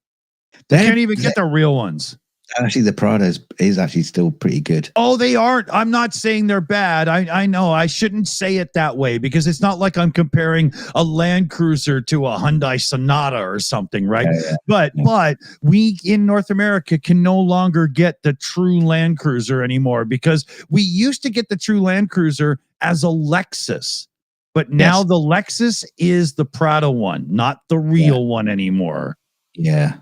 They can't even get the real ones. Actually, the Prado is actually still pretty good. Oh, they aren't. I'm not saying they're bad. I know I shouldn't say it that way because it's not like I'm comparing a Land Cruiser to a Hyundai Sonata or something, right? Yeah. But we in North America can no longer get the true Land Cruiser anymore because we used to get the true Land Cruiser as a Lexus. But now the Lexus is the Prado one, not the real one anymore. Yeah.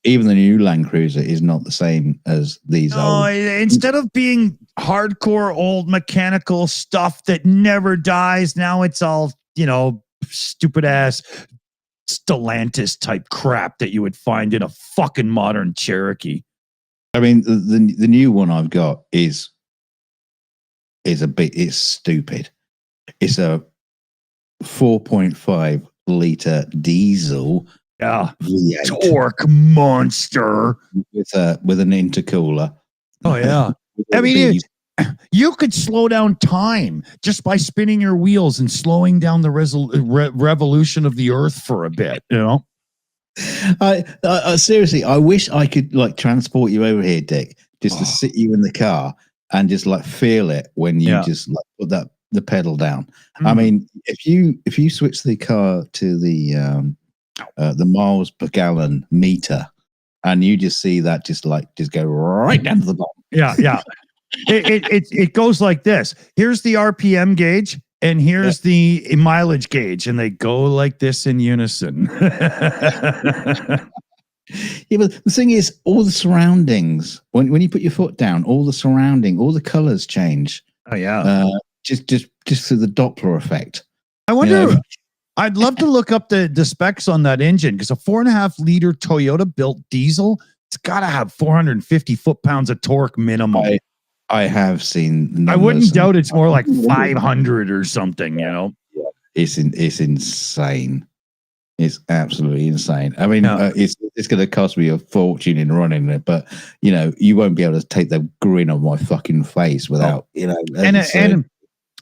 Even the new Land Cruiser is not the same as these old. Instead of being hardcore old mechanical stuff that never dies, now it's all, stupid ass Stellantis type crap that you would find in a fucking modern Cherokee. I mean, the new one I've got is it's stupid. It's a 4.5 liter diesel. Yeah, V8. Torque monster with an intercooler. Oh yeah, I mean, you could slow down time just by spinning your wheels and slowing down the revolution of the Earth for a bit. I seriously, I wish I could like transport you over here, Dick, just to sit you in the car and just like feel it when you just like put the pedal down. I mean, if you switch the car to the miles per gallon meter, and you just see that just go right down to the bottom. Yeah. It goes like this. Here's the RPM gauge, and here's the mileage gauge, and they go like this in unison. Yeah, but the thing is, all the surroundings when you put your foot down, all the colors change. Oh yeah, just through the Doppler effect. I wonder. I'd love to look up the specs on that engine because a 4.5 liter Toyota built diesel, it's got to have 450 foot-pounds of torque minimum. I have seen. I wouldn't doubt it's more like 500 or something. It's insane. It's absolutely insane. I mean, it's going to cost me a fortune in running it, but you won't be able to take the grin on my fucking face without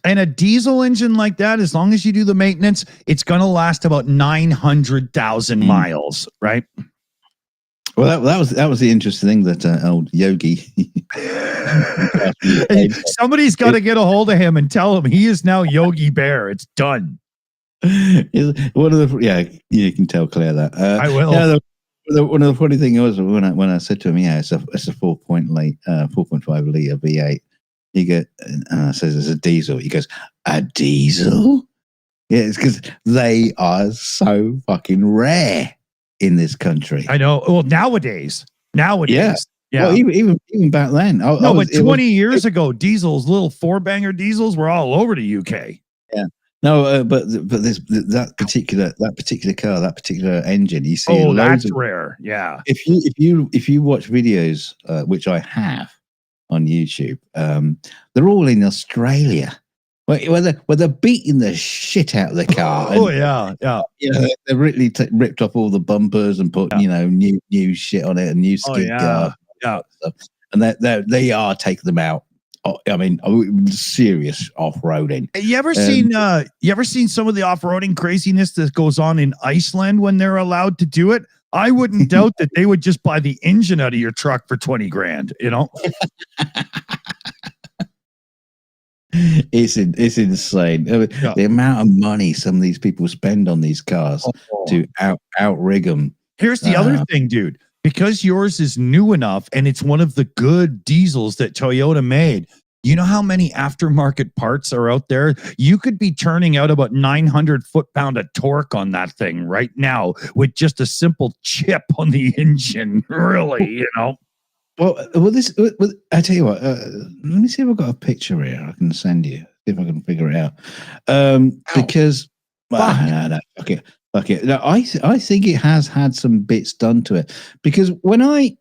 And a diesel engine like that, as long as you do the maintenance, it's going to last about 900,000 miles, right? Well, that was the interesting thing that old Yogi. Somebody's got to get a hold of him and tell him he is now Yogi Bear. It's done. One of the you can tell Claire that. I will. One of the funny things was when I said to him, it's a 4.5 liter V8. He says it's a diesel. He goes, a diesel? Yeah, it's because they are so fucking rare in this country. I know. Well, nowadays. Yeah. Well, even back then. But 20 years ago, diesels, little 4-banger diesels, were all over the UK. Yeah. No, but that particular car, that particular engine, you see. That's rare. Yeah. If you watch videos, which I have on YouTube, they're all in Australia. Where they're beating the shit out of the car. Yeah. They really ripped off all the bumpers and put new shit on it and new skid guard. Yeah. And they are taking them out I mean, serious off-roading. You ever seen some of the off-roading craziness that goes on in Iceland when they're allowed to do it? I wouldn't doubt that they would just buy the engine out of your truck for 20 grand, you know? It's insane. The amount of money some of these people spend on these cars to out-rig them. Here's the other thing, dude. Because yours is new enough and it's one of the good diesels that Toyota made, you know how many aftermarket parts are out there? You could be turning out about 900 foot-pound of torque on that thing right now with just a simple chip on the engine, really, you know? Well, I tell you what, let me see if I've got a picture here I can send you, see if I can figure it out. Because, no, okay. No, I think it has had some bits done to it, because when I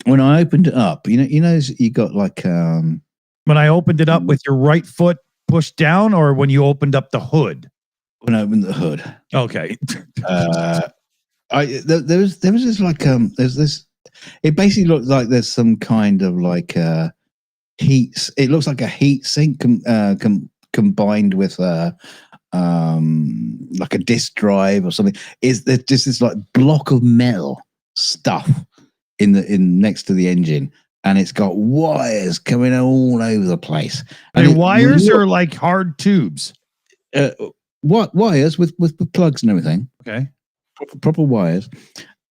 opened it up, you know, you got like when I opened it up with your right foot pushed down, or when you opened up the hood? When I opened the hood. Okay. There was this like there's this. It basically looks like there's some kind of like heat. It looks like a heat sink combined with like a disk drive or something. Is there just this like block of metal stuff in next to the engine, and it's got wires coming all over the place. And wires are like hard tubes. What wires with plugs and everything? Okay, proper wires,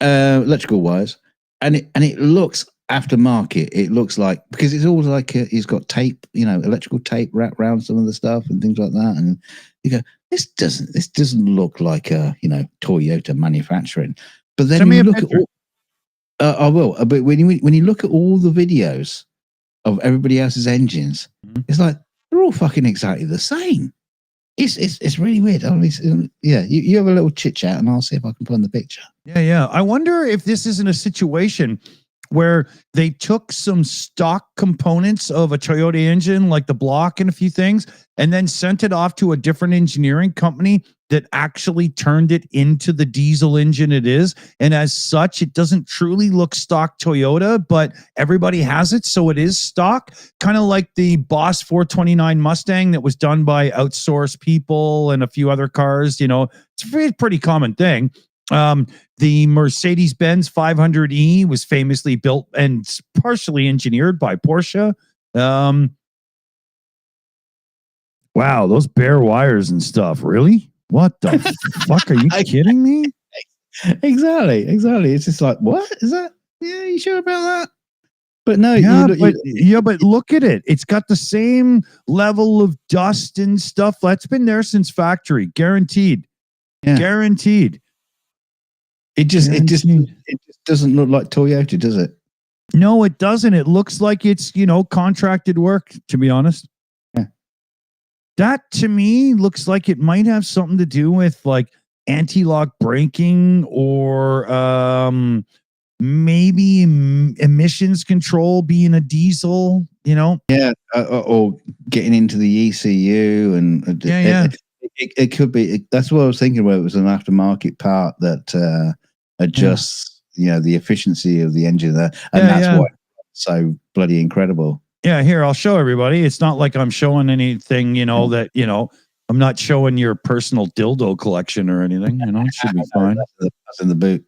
electrical wires. And it looks aftermarket. It looks like, because it's all like he's got tape, electrical tape wrapped around some of the stuff and things like that. And you go, this doesn't look like Toyota manufacturing. But then you look at all, I will. But when you look at all the videos of everybody else's engines, it's like they're all fucking exactly the same. It's really weird. You have a little chit chat, and I'll see if I can find the picture. Yeah. I wonder if this isn't a situation where they took some stock components of a Toyota engine, like the block and a few things, and then sent it off to a different engineering company that actually turned it into the diesel engine it is. And as such, it doesn't truly look stock Toyota, but everybody has it, so it is stock. Kind of like the Boss 429 Mustang that was done by outsourced people and a few other cars. It's a pretty common thing. The Mercedes-Benz 500E was famously built and partially engineered by Porsche. Wow, those bare wires and stuff. Really? What the fuck? Are you kidding me? Exactly. It's just like, what is that? Yeah, you sure about that? But no, but look at it. It's got the same level of dust and stuff. That's been there since factory, guaranteed. Yeah. Guaranteed. It just doesn't look like Toyota, does it? No, it doesn't. It looks like it's, contracted work, to be honest. Yeah. That to me looks like it might have something to do with like anti-lock braking or maybe emissions control being a diesel, Yeah, or getting into the ECU and It could be. That's what I was thinking. Where it was an aftermarket part that adjusts, the efficiency of the engine there, and that's why it's so bloody incredible. Yeah, here I'll show everybody. It's not like I'm showing anything, that I'm not showing your personal dildo collection or anything. It should be fine. That's in the boot.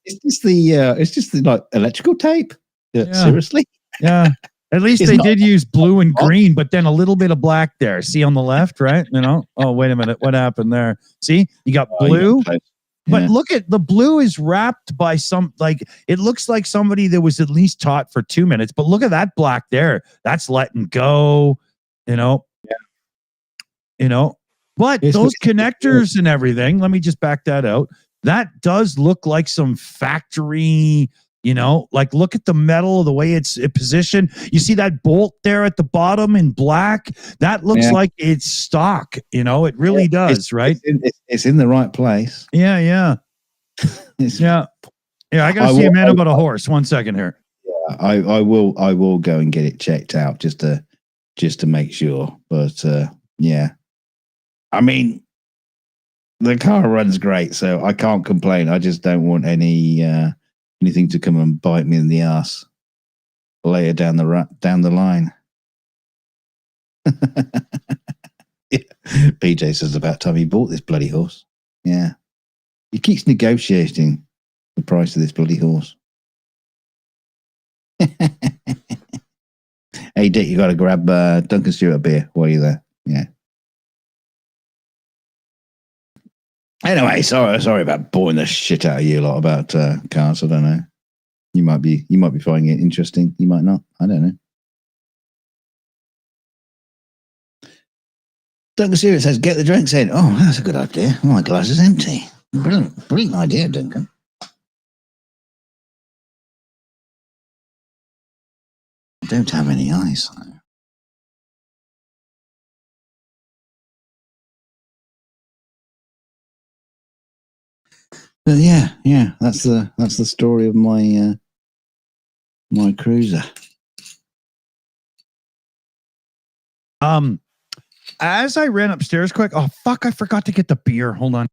It's just the like electrical tape. Seriously. Yeah. At least they did use blue and green, but then a little bit of black there. See on the left, right? Oh, wait a minute. What happened there? See, you got blue, but look at the blue is wrapped by it looks like somebody that was at least taught for 2 minutes, but look at that black there. That's letting go, but those connectors and everything, let me just back that out. That does look like some factory, like look at the metal, the way it's positioned. You see that bolt there at the bottom in black? That looks like it's stock. It really does, right? It's in the right place. Yeah. Yeah. I gotta see a man about a horse. 1 second here. Yeah, I will go and get it checked out just to make sure. But yeah, I mean, the car runs great, so I can't complain. I just don't want anything to come and bite me in the ass. later down the line. Yeah. PJ says about time he bought this bloody horse. Yeah. He keeps negotiating the price of this bloody horse. Hey, Dick, you got to grab Duncan Stewart a beer while you're there. Yeah. Anyway, sorry about boring the shit out of you a lot about cars. I don't know. You might be finding it interesting. You might not. I don't know. Duncan Stewart says, "Get the drinks in." Oh, that's a good idea. Oh, my glass is empty. Brilliant idea, Duncan. I don't have any eyes. But yeah, that's the story of my my cruiser. As I ran upstairs quick, oh fuck, I forgot to get the beer. Hold on.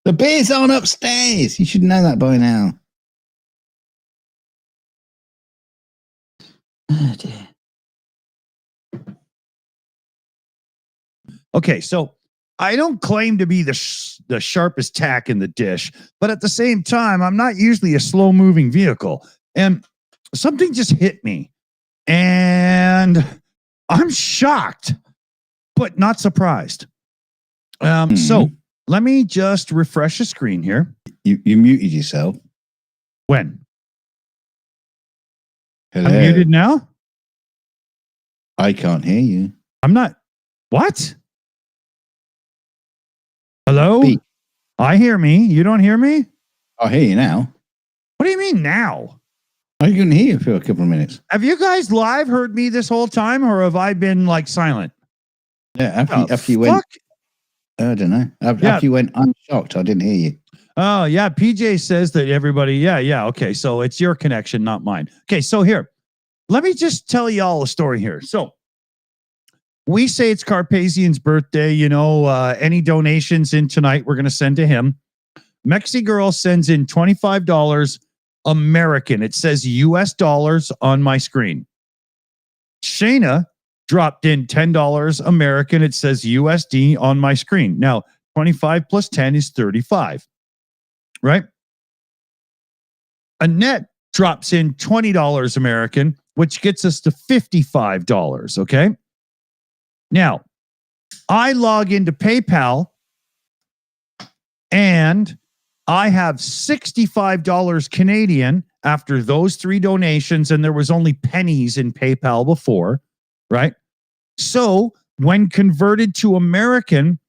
The beer's on upstairs. You should know that by now. Oh dear. Okay, so I don't claim to be the sharpest tack in the dish, but at the same time, I'm not usually a slow-moving vehicle. And something just hit me. And I'm shocked, but not surprised. So let me just refresh the screen here. You muted yourself. When? Hello. I'm muted now? I can't hear you. I'm not. What? Hello? Beep. I hear me. You don't hear me? I hear you now. What do you mean now? I couldn't hear you for a couple of minutes. Have you guys live heard me this whole time, or have I been like silent? Yeah, after you went. I don't know. After you went, I'm shocked. I didn't hear you. Oh, yeah. PJ says that everybody. Yeah. Okay. So it's your connection, not mine. Okay. So here, let me just tell y'all a story here. So we say it's Carpazian's birthday. You know, any donations in tonight, we're going to send to him. Mexi Girl sends in $25 American. It says US dollars on my screen. Shayna dropped in $10 American. It says USD on my screen. Now, 25 plus 10 is 35, right? Annette drops in $20 American, which gets us to $55, okay? Now, I log into PayPal and I have $65 Canadian after those three donations, and there was only pennies in PayPal before, right? So when converted to American,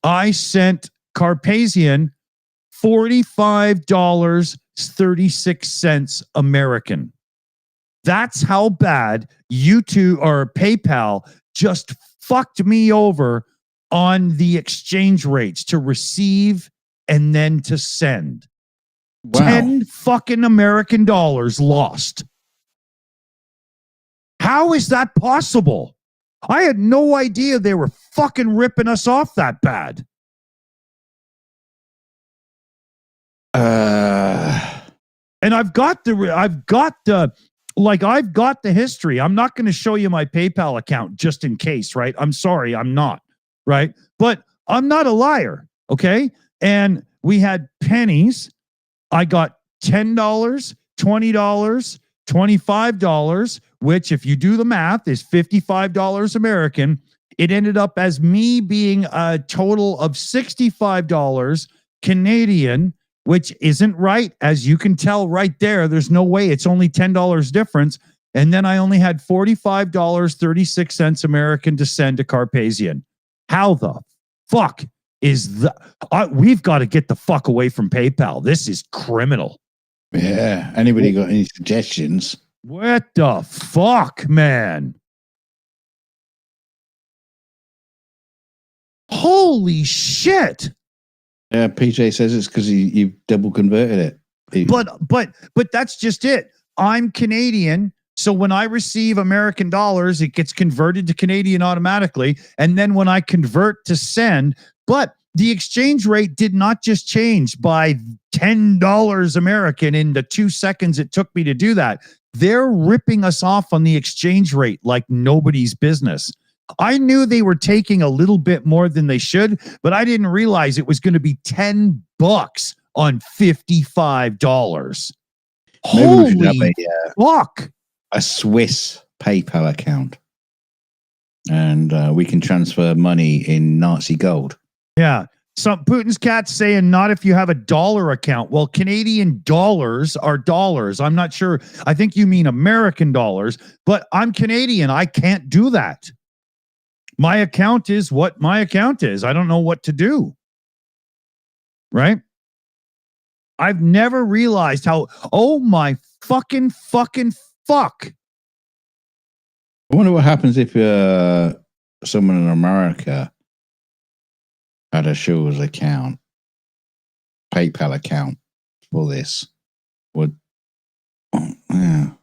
I sent Carpazian $45.36 American. That's how bad YouTube or PayPal just fucked me over on the exchange rates to receive and then to send. Wow. 10 fucking American dollars lost. How is that possible? I had no idea they were fucking ripping us off that bad. And I've got the history. I'm not going to show you my PayPal account just in case, right? I'm sorry, I'm not, right? But I'm not a liar, okay? And we had pennies. I got $10, $20, $25, which if you do the math is $55 American. It ended up as me being a total of $65 Canadian, which isn't right. As you can tell right there, there's no way. It's only $10 difference. And then I only had $45.36 American to send to Carpazian. How the fuck is that? We've got to get the fuck away from PayPal. This is criminal. Yeah. Anybody got any suggestions? What the fuck, man? Holy shit. Yeah, PJ says it's because you double converted it. But that's just it. I'm Canadian. So when I receive American dollars, it gets converted to Canadian automatically. And then when I convert to send, but the exchange rate did not just change by $10 American in the 2 seconds it took me to do that. They're ripping us off on the exchange rate like nobody's business. I knew they were taking a little bit more than they should, but I didn't realize it was going to be $10 on $55. Maybe we should Holy have fuck. a Swiss PayPal account, and we can transfer money in Nazi gold. Yeah. Some Putin's cat's saying not if you have a dollar account. Well, Canadian dollars are dollars. I'm not sure. I think you mean American dollars, but I'm Canadian. I can't do that. My account is what my account is. I don't know what to do. Right? I've never realized how, oh my fucking fuck. I wonder what happens if someone in America had a Shills account, PayPal account for this. Well,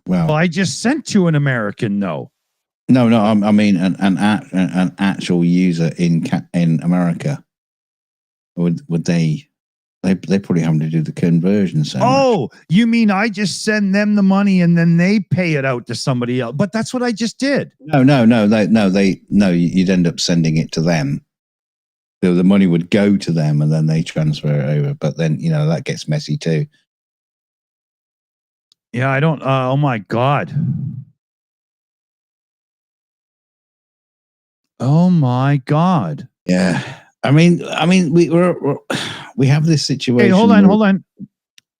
I just sent to an American, though. No, I mean an actual user in America. Would they probably having to do the conversion? So you mean I just send them the money and then they pay it out to somebody else? But that's what I just did. No. You'd end up sending it to them. So the money would go to them and then they transfer it over. But then that gets messy too. Yeah, I don't. Oh my god. Oh my god. Yeah, I mean, we have this situation. Hey, hold on.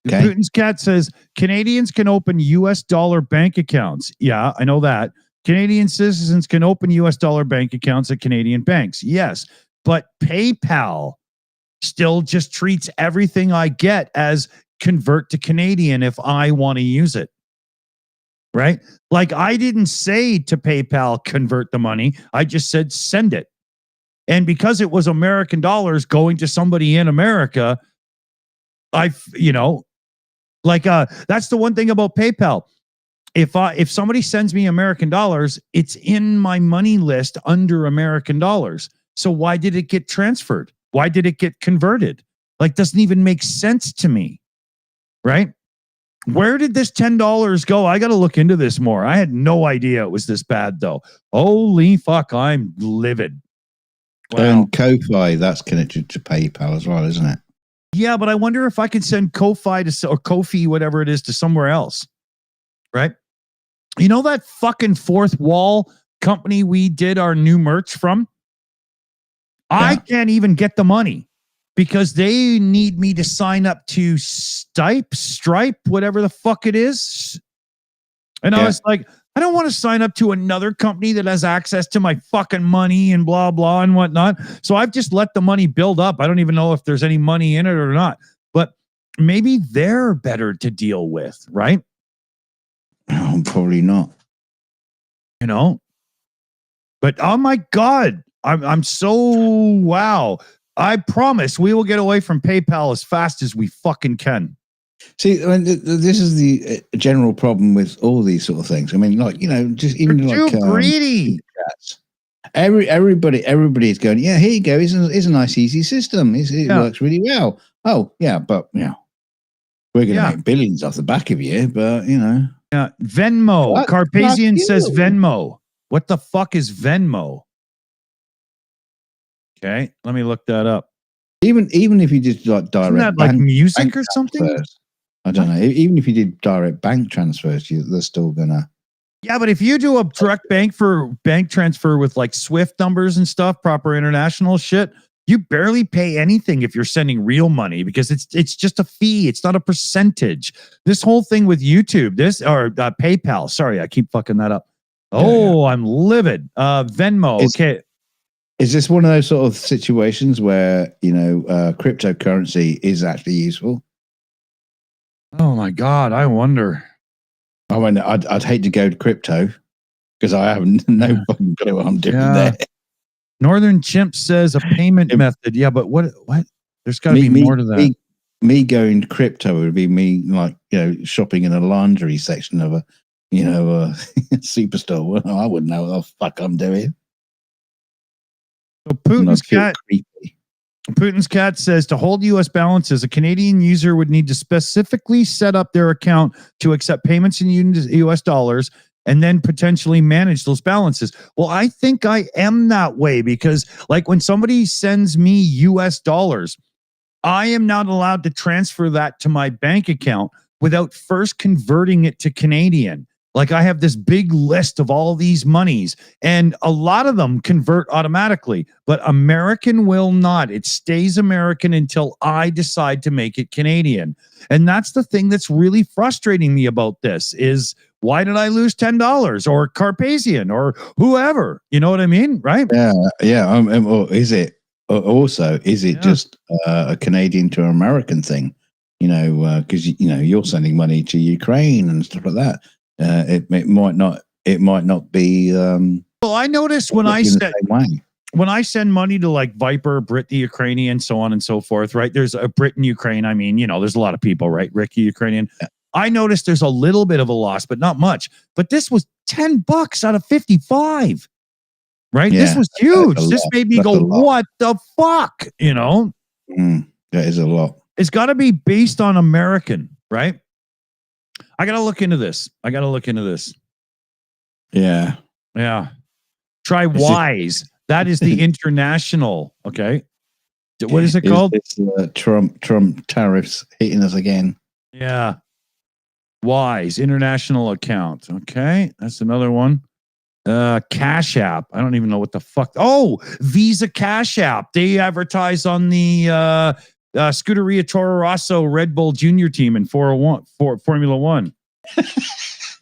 Okay. Putin's cat says Canadians can open U.S. dollar bank accounts. Yeah, I know that. Canadian citizens can open U.S. dollar bank accounts at Canadian banks. Yes, but PayPal still just treats everything I get as convert to Canadian if I want to use it. Right? Like I didn't say to PayPal convert the money. I just said send it. And because it was American dollars going to somebody in America, that's the one thing about PayPal. If somebody sends me American dollars, it's in my money list under American dollars. So why did it get transferred? Why did it get converted? Like doesn't even make sense to me. Right? Where did this $10 go? I got to look into this more. I had no idea it was this bad though. Holy fuck, I'm livid. Wow. And Ko-Fi, that's connected to PayPal as well, isn't it? Yeah, but I wonder if I can send Ko-Fi or Ko-Fi, whatever it is, to somewhere else. Right? You know that fucking Fourth Wall company we did our new merch from? Yeah. I can't even get the money because they need me to sign up to Stripe, whatever the fuck it is. And I was like, I don't want to sign up to another company that has access to my fucking money and blah, blah, and whatnot. So I've just let the money build up. I don't even know if there's any money in it or not, but maybe they're better to deal with, right? No, probably not. But oh my God, I'm so wow. I promise we will get away from PayPal as fast as we fucking can. See, this is the general problem with all these sort of things. I mean, just even They're too greedy. Everybody is going, yeah, here you go. It's a nice, easy system. It works really well. Oh, yeah, but we're going to make billions off the back of you, but Yeah, Venmo. Carpathian says Venmo. What the fuck is Venmo? Okay, let me look that up. Even if you did direct, isn't that like music or something? I don't know. Even if you did direct bank transfers, they're still gonna. Yeah, but if you do a direct bank transfer with like Swift numbers and stuff, proper international shit, you barely pay anything if you're sending real money because it's just a fee. It's not a percentage. This whole thing with YouTube, PayPal. Sorry, I keep fucking that up. Oh, I'm livid. Venmo. Okay. Is this one of those sort of situations where, cryptocurrency is actually useful? Oh my God, I wonder. I mean, I'd hate to go to crypto because I have no fucking clue what I'm doing there. Northern Chimp says a payment method. Yeah, but what? There's got to be more to that. Me going crypto would be me shopping in a laundry section of a superstore. Well, I wouldn't know what the fuck I'm doing. So Putin's cat. Putin's cat says to hold U.S. balances, a Canadian user would need to specifically set up their account to accept payments in U.S. dollars and then potentially manage those balances. Well, I think I am that way because, like, when somebody sends me U.S. dollars, I am not allowed to transfer that to my bank account without first converting it to Canadian. Like, I have this big list of all these monies, and a lot of them convert automatically, but American will not. It stays American until I decide to make it Canadian. And that's the thing that's really frustrating me about this is, why did I lose $10 or Carpathian or whoever? You know what I mean? Right? Yeah. Or is it also? Is it just a Canadian to American thing? You know, because you're sending money to Ukraine and stuff like that. It might not be. Well, I noticed when I send money to like Viper, Brit the Ukrainian, so on and so forth, right? There's a Brit in Ukraine. I mean, there's a lot of people, right? Ricky Ukrainian. Yeah. I noticed there's a little bit of a loss, but not much. But this was $10 out of 55, right? Yeah, this was huge. This made me go, what the fuck? That is a lot. It's got to be based on American, right? I got to look into this. Yeah. Try Wise. That is the international. Okay. What is it called? It's Trump tariffs hitting us again. Yeah. Wise international account. Okay. That's another one. Cash App. I don't even know what the fuck. Oh, Visa Cash App. They advertise on the Scuderia Toro Rosso Red Bull Junior team in Formula One.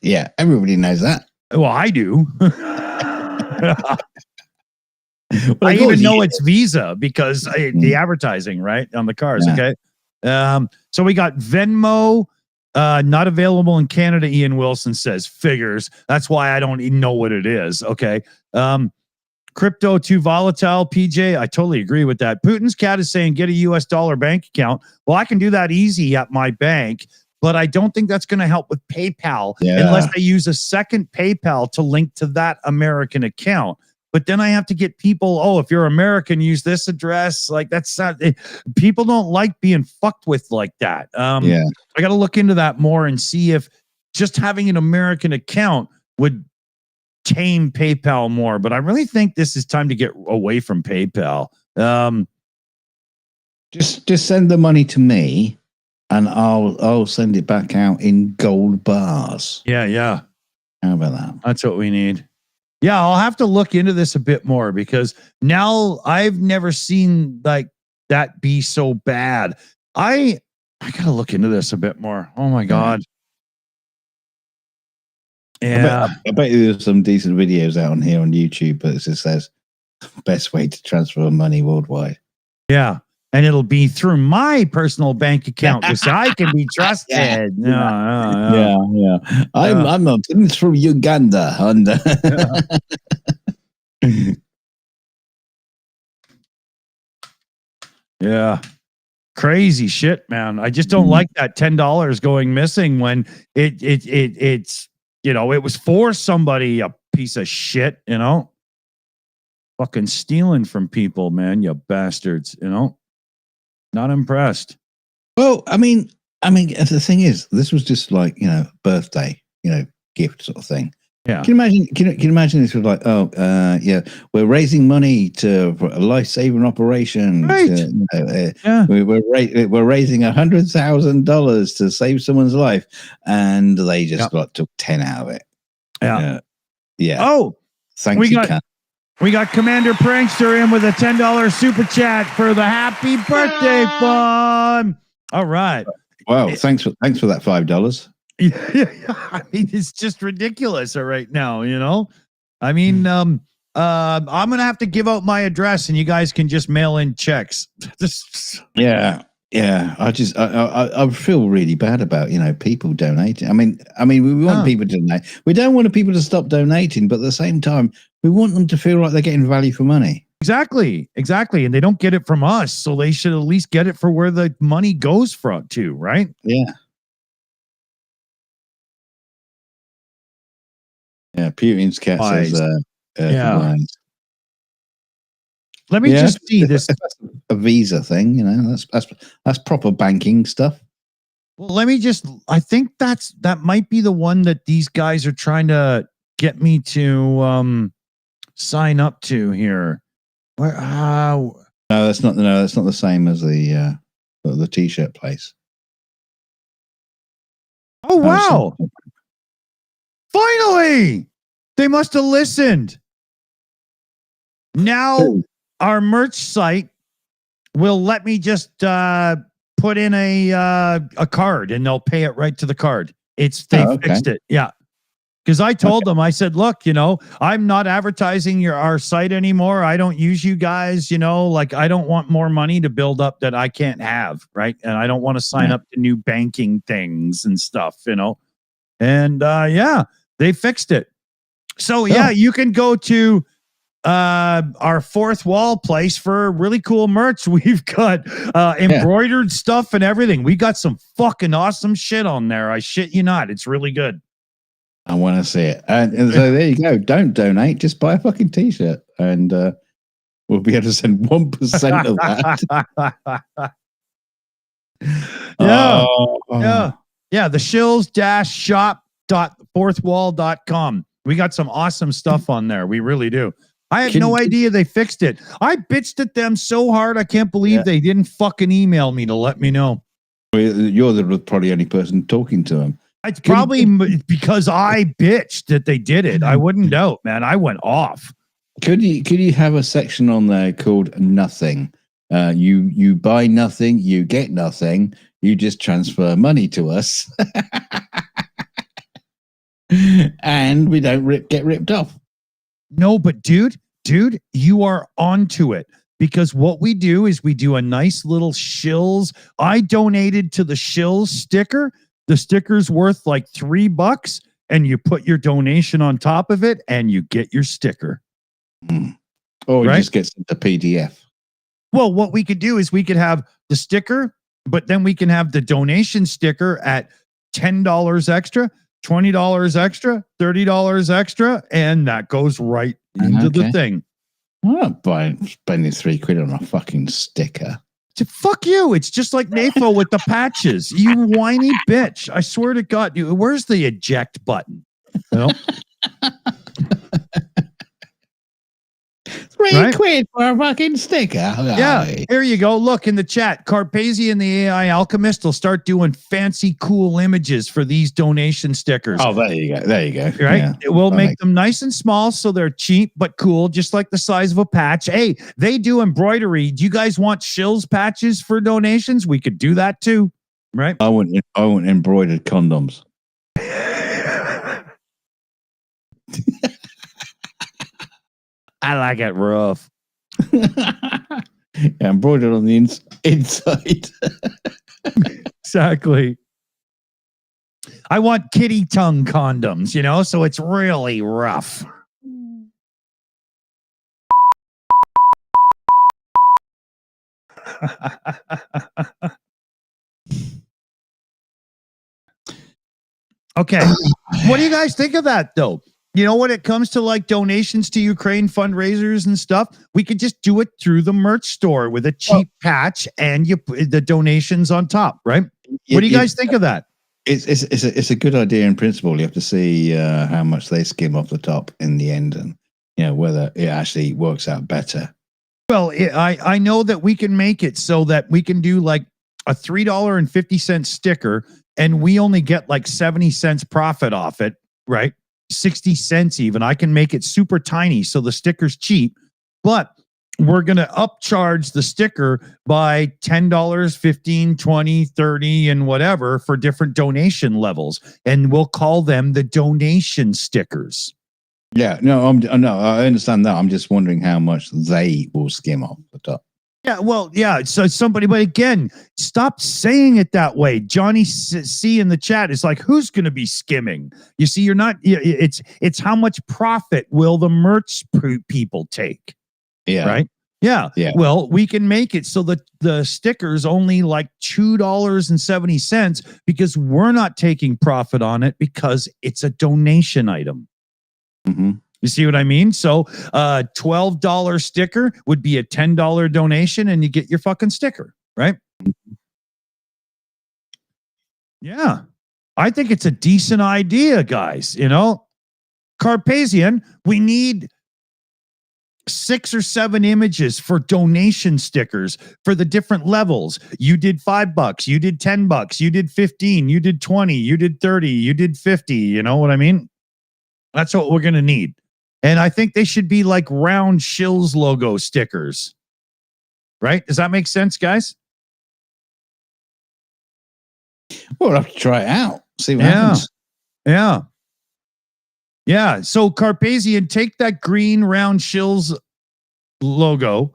Yeah, everybody knows that. Well, I do. I even know it's Visa because the advertising, right, on the cars. Yeah. Okay. So we got Venmo, not available in Canada. Ian Wilson says figures. That's why I don't even know what it is. Okay. Crypto too volatile. PJ, I totally agree with that. Putin's cat is saying get a US dollar bank account. Well, I can do that easy at my bank, but I don't think that's going to help with PayPal unless I use a second PayPal to link to that American account. But then I have to get people, if you're American, use this address. Like, that's not, people don't like being fucked with like that. I got to look into that more and see if just having an American account would tame PayPal more. But I really think this is time to get away from PayPal. Just send the money to me and I'll send it back out in gold bars. Yeah. How about that? That's what we need. Yeah, I'll have to look into this a bit more because now I've never seen like that be so bad. I gotta look into this a bit more. Oh my God. Yeah. I bet there's some decent videos out on here on YouTube, but it just says best way to transfer money worldwide. Yeah. And it'll be through my personal bank account because I can be trusted. Yeah. I'm not from Uganda. Yeah. Crazy shit, man. I just don't like that $10 going missing when it's it was for somebody, a piece of shit, fucking stealing from people, man, you bastards, not impressed. Well, I mean, the thing is, this was just like, birthday, gift sort of thing. Yeah. Can you imagine this was like, we're raising money for a life-saving operation. Right. We're raising $100,000 to save someone's life, and they just took 10 out of it. Yeah. Yeah. Oh, thank you. We got Commander Prankster in with a $10 super chat for the happy birthday fun. All right. Wow. Thanks for that $5. Yeah. I mean, it's just ridiculous right now, I mean, I'm going to have to give out my address and you guys can just mail in checks. Yeah. I feel really bad about, people donating. I mean, we want people to donate. We don't want people to stop donating, but at the same time, we want them to feel like they're getting value for money. Exactly. And they don't get it from us. So they should at least get it for where the money goes to, right? Yeah. Yeah, Putin's cat says, Let me just see this. That's a Visa thing, you know. That's proper banking stuff. Well, let me just. I think that might be the one that these guys are trying to get me to sign up to here. Where? No, that's not. No, that's not the same as the t-shirt place. Oh wow! Finally, they must have listened. Now our merch site will let me just put in a card, and they'll pay it right to the card. They fixed it, yeah. Because I told them, I said, look, you know, I'm not advertising our site anymore. I don't use you guys, you know, like I don't want more money to build up that I can't have, right? And I don't want to sign up to new banking things and stuff, you know. And they fixed it. So you can go to our fourth wall place for really cool merch. We've got embroidered stuff and everything. We got some fucking awesome shit on there. I shit you not. It's really good. I want to see it. And so there you go. Don't donate. Just buy a fucking t-shirt, and we'll be able to send 1% of that. Yeah. The shills-shop.fourthwall.com. We got some awesome stuff on there. We really do. I had no idea they fixed it. I bitched at them so hard. I can't believe they didn't fucking email me to let me know. Well, you're the probably only person talking to them. It's probably because I bitched that they did it. I wouldn't doubt, man. I went off. Could you have a section on there called nothing? You buy nothing, you get nothing. You just transfer money to us, and we don't get ripped off. No, but dude, you are onto it. Because what we do is we do a nice little Shills. I donated to the Shills sticker. The sticker's worth like $3, and you put your donation on top of it, and you get your sticker. Or you just get the PDF. Well, what we could do is we could have the sticker, but then we can have the donation sticker at $10 extra, $20 extra, $30 extra, and that goes right into the thing. I'm not spending £3 on a fucking sticker. Fuck you. It's just like NAFO with the patches. You whiny bitch. I swear to God. Where's the eject button? You know? £3 for a fucking sticker. Yeah, here you go. Look in the chat. Carpazi and the AI Alchemist will start doing fancy, cool images for these donation stickers. Oh, there you go. Right? Yeah, we'll make them nice and small so they're cheap but cool, just like the size of a patch. Hey, they do embroidery. Do you guys want Shills patches for donations? We could do that too, right? I want embroidered condoms. I like it rough. Embroidered on the inside. Exactly. I want kitty tongue condoms, you know, so it's really rough. Okay. What do you guys think of that, though? You know, when it comes to like donations to Ukraine fundraisers and stuff, we could just do it through the merch store with a cheap patch and you put the donations on top, right? What do you guys think of that? It's a good idea in principle. You have to see how much they skim off the top in the end, and you know whether it actually works out better. Well, I know that we can make it so that we can do like a $3.50 sticker, and we only get like 70 cents profit off it, right? 60 cents even. I can make it super tiny so the sticker's cheap, but we're going to upcharge the sticker by $10, $15, $20, $30, and whatever for different donation levels. And we'll call them the donation stickers. Yeah, no, I understand that. I'm just wondering how much they will skim off the top. Yeah, well, yeah. So somebody, but again, stop saying it that way. Johnny C in the chat is like, who's going to be skimming? You see, you're not. It's how much profit will the merch people take? Yeah. Right. Yeah. Yeah. Well, we can make it so that the sticker's only like $2.70 because we're not taking profit on it because it's a donation item. Mm-hmm. You see what I mean? So $12 sticker would be a $10 donation and you get your fucking sticker, right? Yeah. I think it's a decent idea, guys. You know, Carpathian, we need 6 or 7 images for donation stickers for the different levels. You did $5, you did $10, you did 15, you did 20, you did 30, you did 50. You know what I mean? That's what we're going to need. And I think they should be like round Shills logo stickers. Right? Does that make sense, guys? Well, we'll have to try it out. See what happens. Yeah. Yeah. So Carpathian, take that green round Shills logo.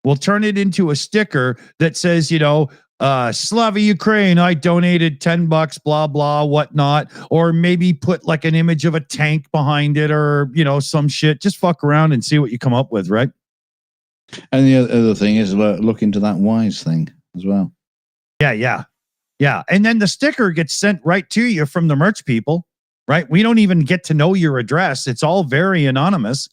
We'll turn it into a sticker that says, you know, Slava Ukraine, I donated $10, blah, blah, whatnot. Or maybe put like an image of a tank behind it or, you know, some shit. Just fuck around and see what you come up with, right? And the other thing is look into that Wise thing as well. Yeah. And then the sticker gets sent right to you from the merch people, right? We don't even get to know your address. It's all very anonymous.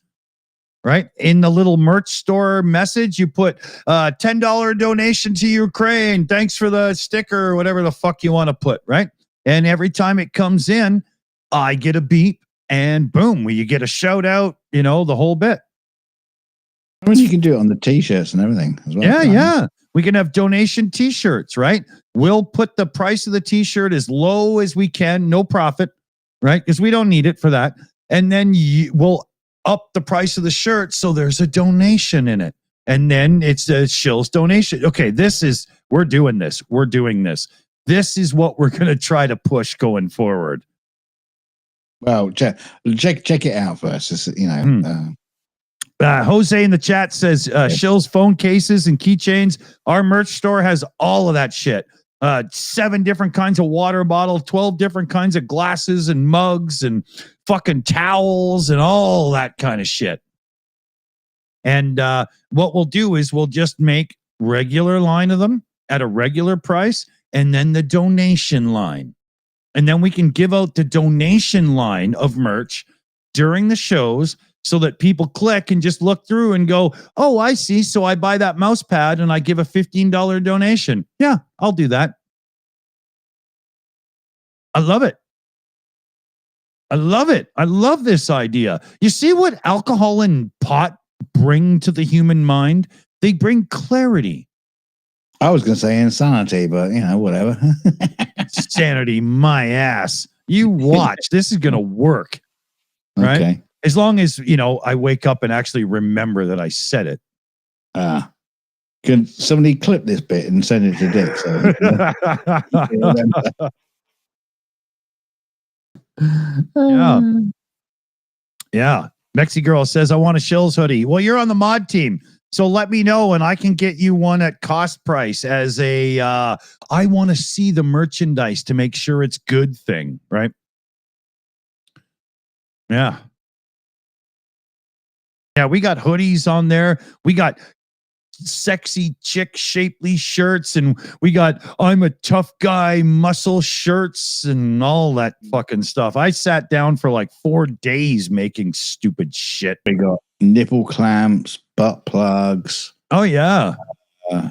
Right? In the little merch store message, you put $10 donation to Ukraine. Thanks for the sticker or whatever the fuck you want to put, right? And every time it comes in, I get a beep and boom, you get a shout out, you know, the whole bit. I mean, you can do it on the t-shirts and everything as well. Yeah. We can have donation t-shirts, right? We'll put the price of the t-shirt as low as we can, no profit, right? Because we don't need it for that. And then we'll up the price of the shirt so there's a donation in it. And then it's a Shills donation. Okay, we're doing this. We're doing this. This is what we're going to try to push going forward. Well, check it out first. It's, you know, Jose in the chat says Shills phone cases and keychains. Our merch store has all of that shit. 7 different kinds of water bottles, 12 different kinds of glasses and mugs and fucking towels and all that kind of shit. And what we'll do is we'll just make regular line of them at a regular price and then the donation line. And then we can give out the donation line of merch during the shows so that people click and just look through and go, oh, I see. So I buy that mouse pad and I give a $15 donation. Yeah, I'll do that. I love it. I love this idea. You see what alcohol and pot bring to the human mind? They bring clarity. I was going to say insanity, but, you know, whatever. Sanity, my ass. You watch. This is going to work. Right? Okay. As long as, you know, I wake up and actually remember that I said it. Can somebody clip this bit and send it to Dick? Yeah. Mexi Girl says, I want a Shills hoodie. Well, you're on the mod team. So let me know and I can get you one at cost price as a, I want to see the merchandise to make sure it's good thing. Right. Yeah. Yeah. We got hoodies on there. We got sexy chick shapely shirts and we got I'm a tough guy muscle shirts and all that fucking stuff. I sat down for like 4 days making stupid shit. We got nipple clamps, butt plugs. Oh yeah.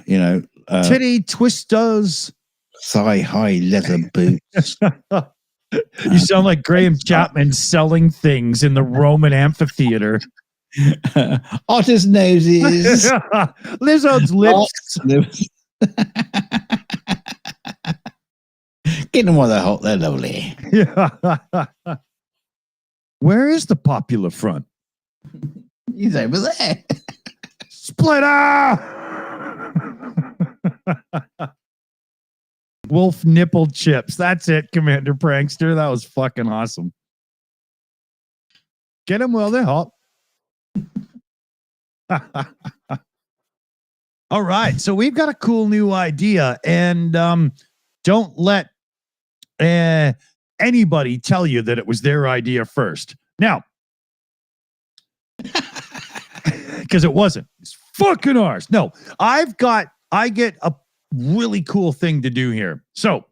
You know, titty twisters, thigh high leather boots. You sound like Graham Chapman selling things in the Roman amphitheater. Otter's noses. Lizard's lips. Get them while they're hot, they're lovely. Where is the popular front? He's over there. Splitter! Wolf nipple chips. That's it, Commander Prankster. That was fucking awesome. Get them while they're hot. All right, so we've got a cool new idea, and don't let anybody tell you that it was their idea first. Now, because it wasn't. It's fucking ours. No, I get a really cool thing to do here. So,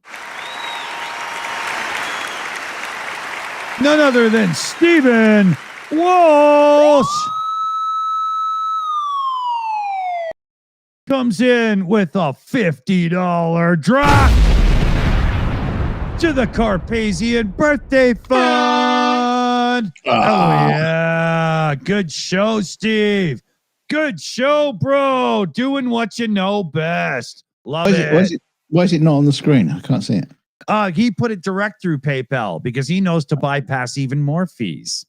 none other than Steven Walsh comes in with a $50 drop to the Carpathian birthday fund. Oh, yeah. Good show, Steve. Good show, bro. Doing what you know best. Love it. Why is it not on the screen? I can't see it. He put it direct through PayPal because he knows to bypass even more fees.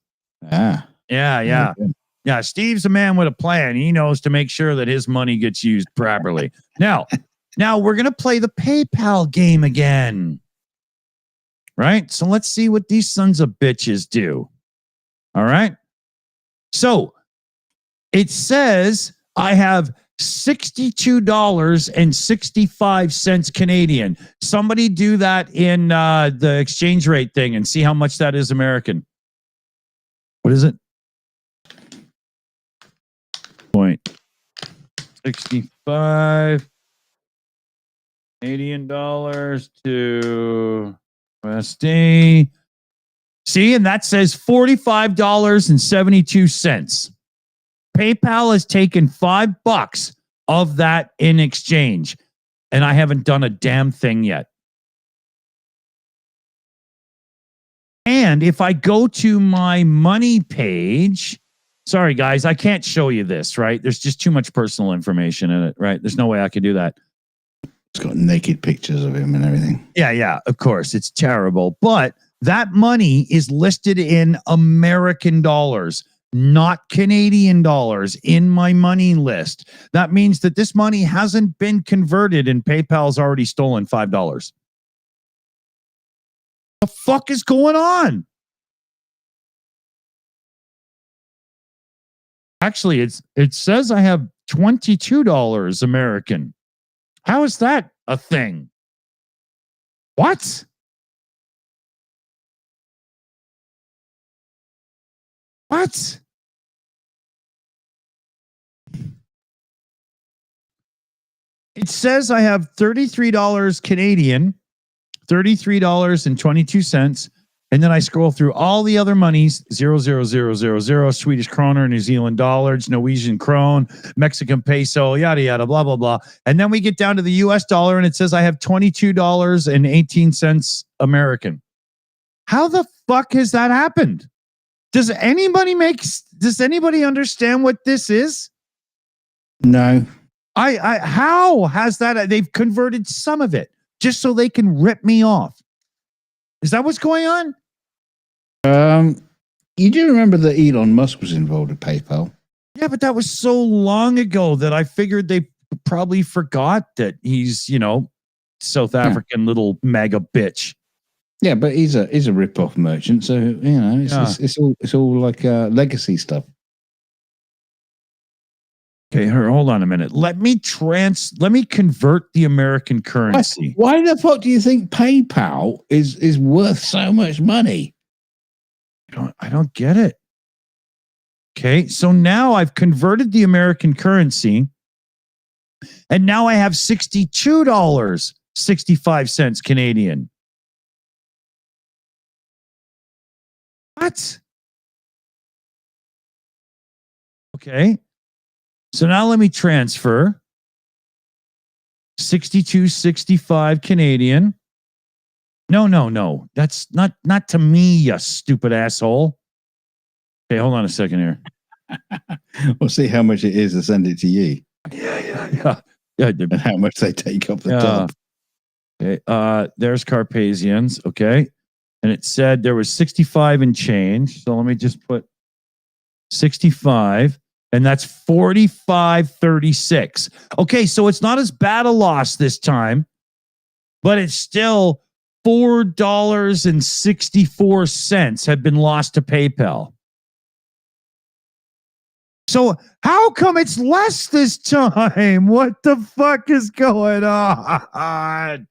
Ah. Yeah. Okay. Yeah, Steve's a man with a plan. He knows to make sure that his money gets used properly. Now we're going to play the PayPal game again. Right? So let's see what these sons of bitches do. All right? So it says I have $62.65 Canadian. Somebody do that in the exchange rate thing and see how much that is American. What is it? 0.65 Canadian dollars to USD. See, and that says $45.72. PayPal has taken $5 of that in exchange, and I haven't done a damn thing yet. And if I go to my money page, sorry guys, I can't show you this, right? There's just too much personal information in it, right? There's no way I could do that. It's got naked pictures of him and everything. Yeah, of course. It's terrible. But that money is listed in American dollars, not Canadian dollars in my money list. That means that this money hasn't been converted and PayPal's already stolen $5. The fuck is going on? Actually, it says I have $22 American. How is that a thing? What? What? It says I have $33 Canadian, $33.22. And then I scroll through all the other monies, 0.0000, Swedish kroner, New Zealand dollars, Norwegian krone, Mexican peso, yada, yada, blah, blah, blah. And then we get down to the US dollar and it says I have $22.18 American. How the fuck has that happened? Does anybody understand what this is? No. How has that? They've converted some of it just so they can rip me off. Is that what's going on? You do remember that Elon Musk was involved with PayPal? Yeah, but that was so long ago that I figured they probably forgot that he's, South African little mega bitch. Yeah, but he's a rip-off merchant, so it's all like legacy stuff. Okay, hold on a minute. Let me convert the American currency. Why the fuck do you think PayPal is worth so much money? I don't get it. Okay, so now I've converted the American currency, and now I have $62.65 Canadian. What? Okay. So now let me transfer 62.65 Canadian. No. That's not to me, you stupid asshole. Okay, hold on a second here. We'll see how much it is to send it to you. Yeah. And how much they take off the top. Okay. There's Carpathians. Okay. And it said there was 65 and change. So let me just put 65. And that's 45.36. Okay, so it's not as bad a loss this time, but it's still $4.64 have been lost to PayPal. So how come it's less this time? What the fuck is going on?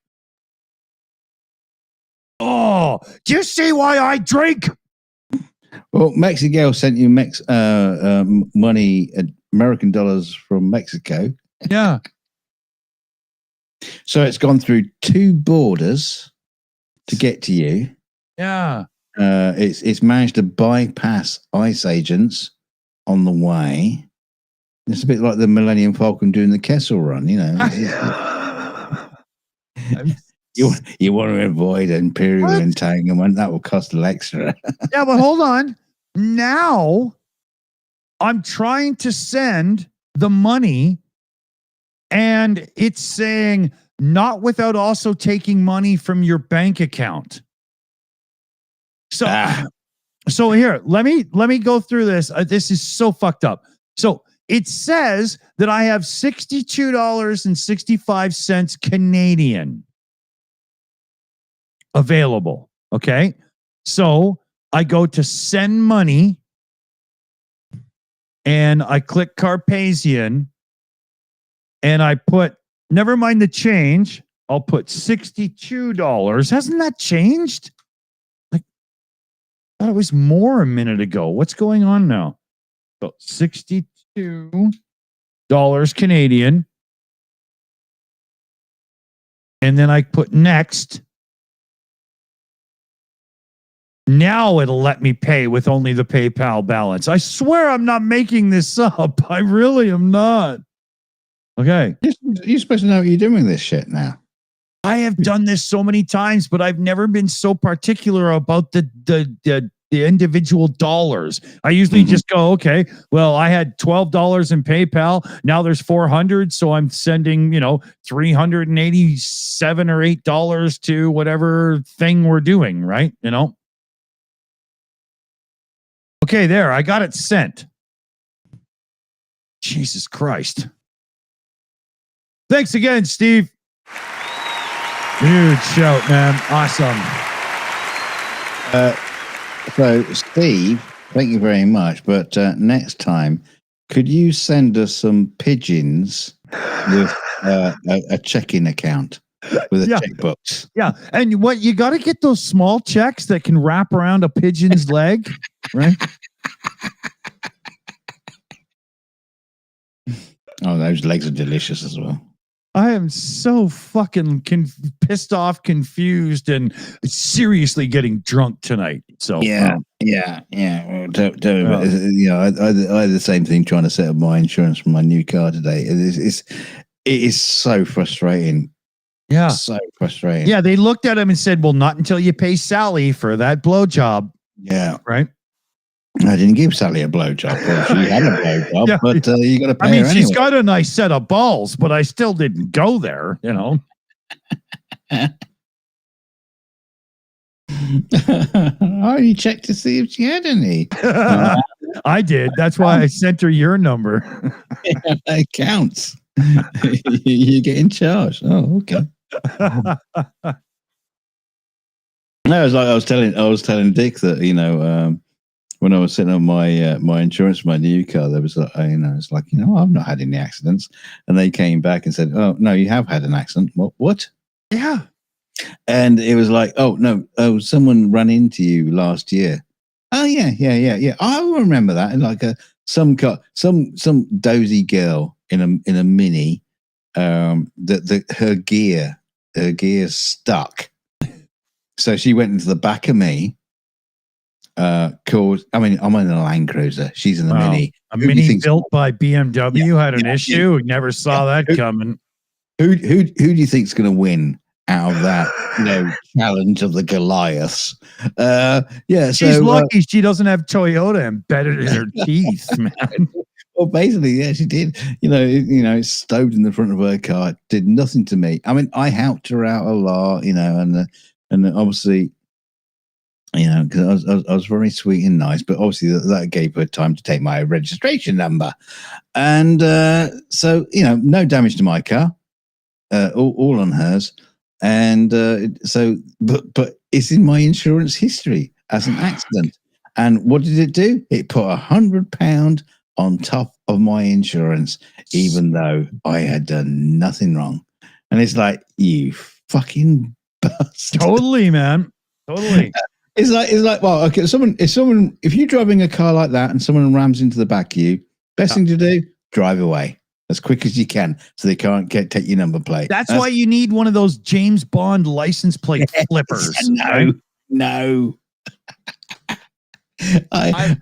Oh, do you see why I drink? Well, Mexico sent you money, American dollars from Mexico. Yeah. So it's gone through 2 borders to get to you. Yeah. It's managed to bypass ice agents on the way. It's a bit like the Millennium Falcon doing the Kessel Run, you know. You want to avoid Imperial entanglement. That will cost a little extra. Yeah, but hold on. Now I'm trying to send the money and it's saying not without also taking money from your bank account. So here, let me go through this. This is so fucked up. So it says that I have $62.65 Canadian available. Okay. So I go to send money and I click Carpathian and I put, never mind the change, I'll put $62. Hasn't that changed? Like, I thought it was more a minute ago. What's going on now? So $62 Canadian. And then I put next. Now it'll let me pay with only the PayPal balance. I swear I'm not making this up. I really am not. Okay. You're supposed to know what you're doing with this shit now. I have done this so many times, but I've never been so particular about the individual dollars. I usually just go, okay, well, I had $12 in PayPal. Now there's 400. So I'm sending, $387 or $8 to whatever thing we're doing. Right. Okay, there. I got it sent. Jesus Christ. Thanks again, Steve. Huge shout, man. Awesome. So, Steve, thank you very much. But next time, could you send us some pigeons with a checking account with a checkbooks? Yeah. And what you got to get those small checks that can wrap around a pigeon's leg, right? Oh, those legs are delicious as well. I am so fucking pissed off, confused, and seriously getting drunk tonight. So yeah. Well, I had the same thing trying to set up my insurance for my new car today. It is so frustrating. Yeah, so frustrating. Yeah, they looked at him and said, "Well, not until you pay Sally for that blowjob." Yeah, right. I didn't give Sally a blowjob. Well, she had a blowjob, but you got to pay her anyway. She's got a nice set of balls, but I still didn't go there, I only checked to see if she had any. I did. That's why I sent her your number. Yeah, that counts. You're getting charged. Oh, okay. No, it's like I was telling Dick that when I was setting up my my insurance for my new car, there was it's like I've not had any accidents, and they came back and said, "Oh no, you have had an accident." What? Yeah. And it was like, "Oh no, someone ran into you last year." Oh yeah. I remember that. And like some dozy girl in a Mini, her gear stuck, so she went into the back of me. I'm in a Land Cruiser. She's in the Mini. A Mini built by BMW had an issue. We never saw that coming. Who do you think's going to win out of that challenge of the Goliaths? She's lucky she doesn't have Toyota embedded in her teeth, man. Well, basically, yeah, she did. It's stowed in the front of her car. It did nothing to me. I mean, I helped her out a lot, and obviously. Because I was very sweet and nice, but obviously that gave her time to take my registration number, and so no damage to my car, all on hers, and but it's in my insurance history as an accident. And what did it do? It put £100 on top of my insurance, even though I had done nothing wrong. And it's like, you fucking bastard. Totally, man. Totally. It's like, well, okay, if you're driving a car like that and someone rams into the back of you, best thing to do, drive away as quick as you can so they can't take your number plate. That's why you need one of those James Bond license plate flippers. No. I've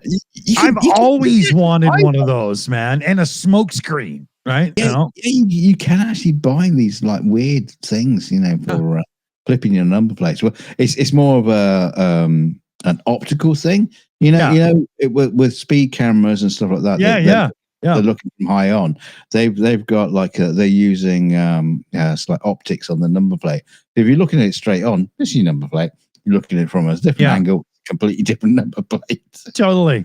always wanted one of those, man, and a smoke screen, right? Yeah, you can actually buy these like weird things, for flipping your number plates. Well, it's more of an optical thing, with speed cameras and stuff like that. They're looking from high on. They've got like they're using it's like optics on the number plate. If you're looking at it straight on, this is your number plate. You're looking at it from a different angle, completely different number plates. Totally.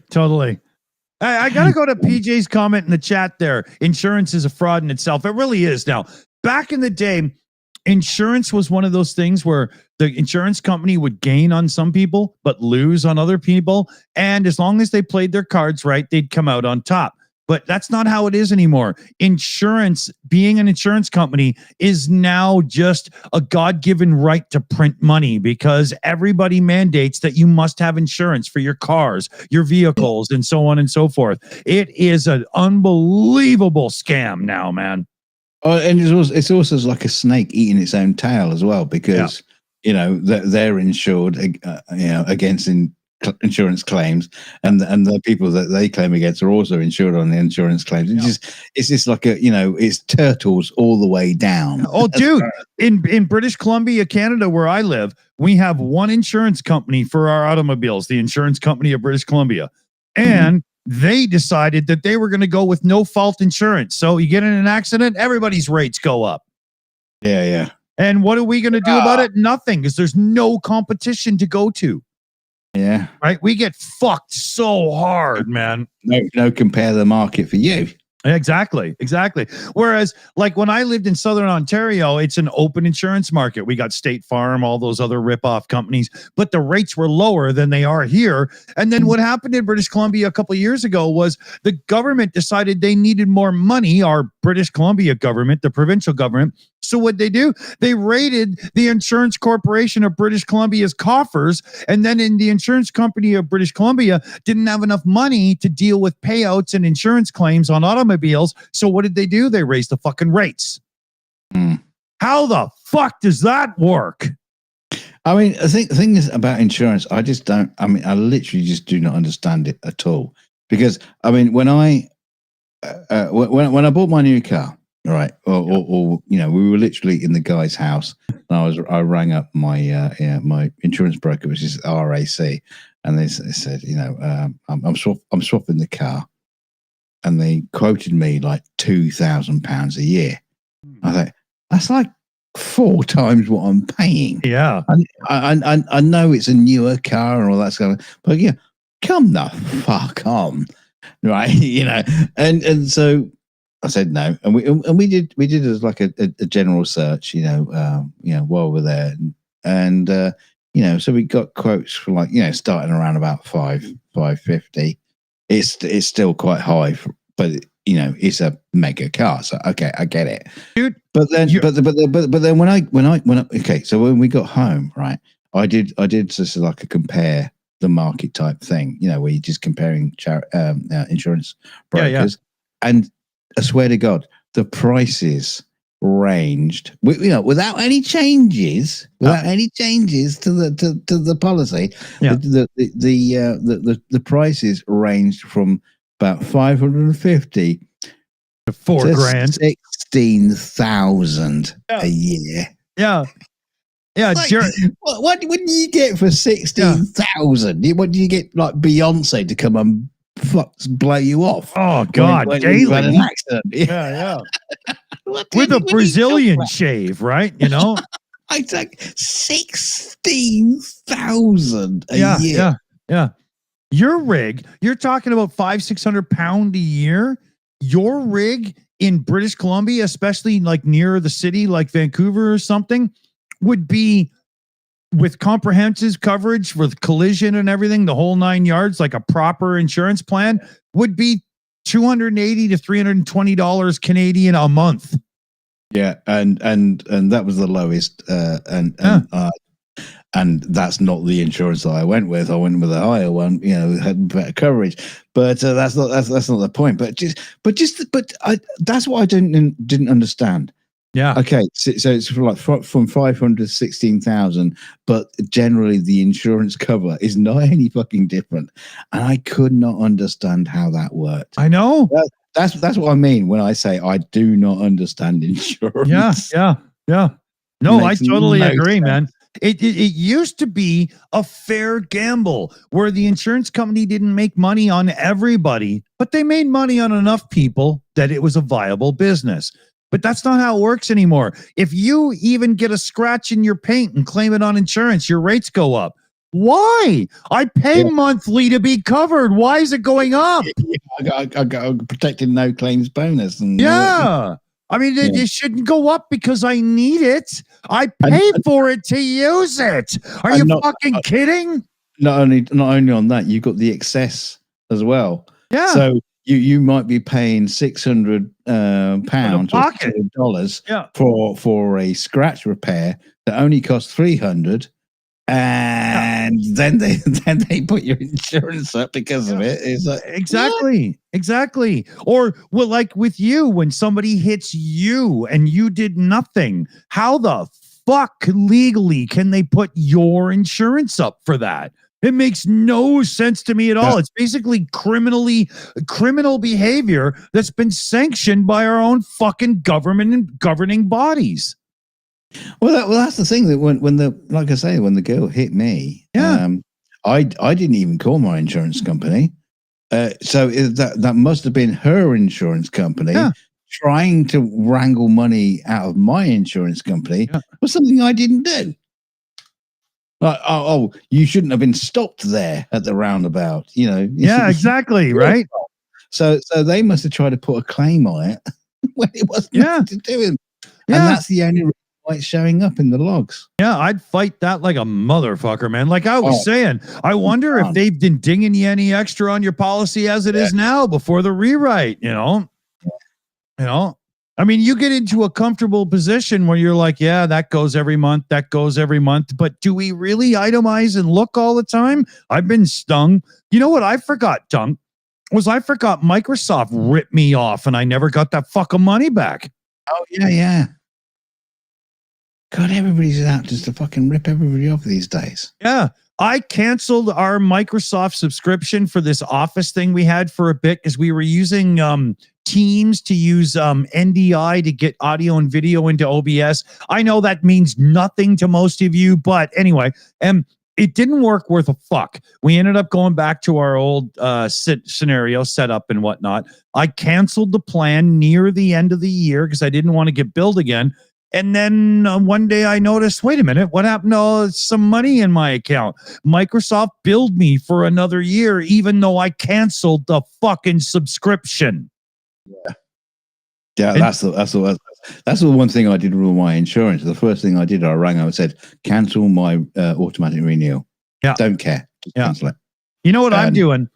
I got to go to PJ's comment in the chat there. Insurance is a fraud in itself. It really is. Now, back in the day, insurance was one of those things where the insurance company would gain on some people, but lose on other people. And as long as they played their cards right, they'd come out on top. But that's not how it is anymore. Insurance, being an insurance company, is now just a God-given right to print money because everybody mandates that you must have insurance for your cars, your vehicles, and so on and so forth. It is an unbelievable scam now, man. Oh, and it's also like a snake eating its own tail as well because they're insured against insurance claims, and the people that they claim against are also insured on the insurance claims. It's just like it's turtles all the way down. Oh, dude, in British Columbia, Canada, where I live, we have one insurance company for our automobiles, the Insurance Company of British Columbia, and they decided that they were going to go with no fault insurance. So you get in an accident, everybody's rates go up. Yeah. And what are we going to do about it? Nothing, because there's no competition to go to. Yeah. Right. We get fucked so hard, man. No, compare the market for you. Exactly. Whereas, like when I lived in Southern Ontario, it's an open insurance market. We got State Farm, all those other rip-off companies, but the rates were lower than they are here. And then what happened in British Columbia a couple of years ago was the government decided they needed more money, our British Columbia government, the provincial government. So what they do, they raided the Insurance Corporation of British Columbia's coffers. And then in the Insurance Company of British Columbia didn't have enough money to deal with payouts and insurance claims on automobiles. So what did they do? They raised the fucking rates. How the fuck does that work? I mean, the thing is about insurance, I literally just do not understand it at all. Because I mean, when I bought my new car, right, or we were literally in the guy's house, and I rang up my my insurance broker, which is RAC, and they said, I'm swapping the car, and they quoted me like £2,000 a year. I thought that's like 4 times what I'm paying. Yeah, I know it's a newer car and all that stuff, but yeah, come the fuck on, right? And so I said no, and we did as like a general search, while we're there, and so we got quotes for like starting around about $550. It's still quite high, but it's a mega car, so okay, I get it, dude. But then when I okay, so when we got home, right, I did just like a compare the market type thing, where you're just comparing insurance brokers, and I swear to God, the prices ranged, without any changes, to the policy. Yeah. The prices ranged from about 550 to $4,000, 16,000 a year. Yeah. Like, what do you get for 16,000? What do you get, like Beyonce to come and blow you off? Oh God, when daily. you've had an accident. Yeah. With a Brazilian shave, right? It's like 16,000 a year. Yeah. Your rig, you're talking about £500-600 a year. Your rig in British Columbia, especially like near the city, like Vancouver or something, would be with comprehensive coverage with collision and everything, the whole 9 yards, like a proper insurance plan, would be $280 to $320 Canadian a month. Yeah, and that was the lowest, and that's not the insurance that I went with. I went with a higher one, had better coverage. But that's not the point. But that's what I didn't understand. Yeah. Okay, so it's from 500 to 16,000, but generally the insurance cover is not any fucking different, and I could not understand how that worked. I know. That's what I mean when I say I do not understand insurance. Yeah. No, I totally no agree, sense. man. It used to be a fair gamble where the insurance company didn't make money on everybody, but they made money on enough people that it was a viable business. But that's not how it works anymore. If you even get a scratch in your paint and claim it on insurance, your rates go up. Why? I pay monthly to be covered. Why is it going up? I got a protected no claims bonus. And I mean, it shouldn't go up because I need it. I pay for it to use it. Are you fucking kidding? Not only on that, you've got the excess as well. Yeah. So you might be paying £600 or $600 for a scratch repair that only costs $300. And then they put your insurance up because of it. It's like, exactly. Or well, like with you, when somebody hits you and you did nothing, how the fuck legally can they put your insurance up for that? It makes no sense to me at all. It's basically criminal behavior that's been sanctioned by our own fucking government and governing bodies. Well, that's the thing, that when the girl hit me, I didn't even call my insurance company. So that must have been her insurance company trying to wrangle money out of my insurance company for something I didn't do. Like, you shouldn't have been stopped there at the roundabout, you know. Yeah, exactly, right? So they must have tried to put a claim on it when it wasn't nothing to do with them. And that's the only reason why it's showing up in the logs. Yeah, I'd fight that like a motherfucker, man. Like I was saying, I wonder if they've been dinging you any extra on your policy as it is now before the rewrite, you know? I mean, you get into a comfortable position where you're like, yeah, that goes every month. But do we really itemize and look all the time? I've been stung. You know what I forgot, Dunk? I forgot Microsoft ripped me off and I never got that fucking money back. Oh, yeah. God, everybody's out just to fucking rip everybody off these days. Yeah. I canceled our Microsoft subscription for this Office thing we had for a bit because we were using Teams to use NDI to get audio and video into OBS. I know that means nothing to most of you, but anyway, it didn't work worth a fuck. We ended up going back to our old scenario setup and whatnot. I canceled the plan near the end of the year because I didn't want to get billed again. And then one day I noticed, wait a minute, what happened to some money in my account? Microsoft billed me for another year, even though I canceled the fucking subscription. Yeah, that's the one thing I did with my insurance. The first thing I did, I rang up and said, cancel my automatic renewal. Yeah. Don't care. Just cancel it. You know what I'm doing?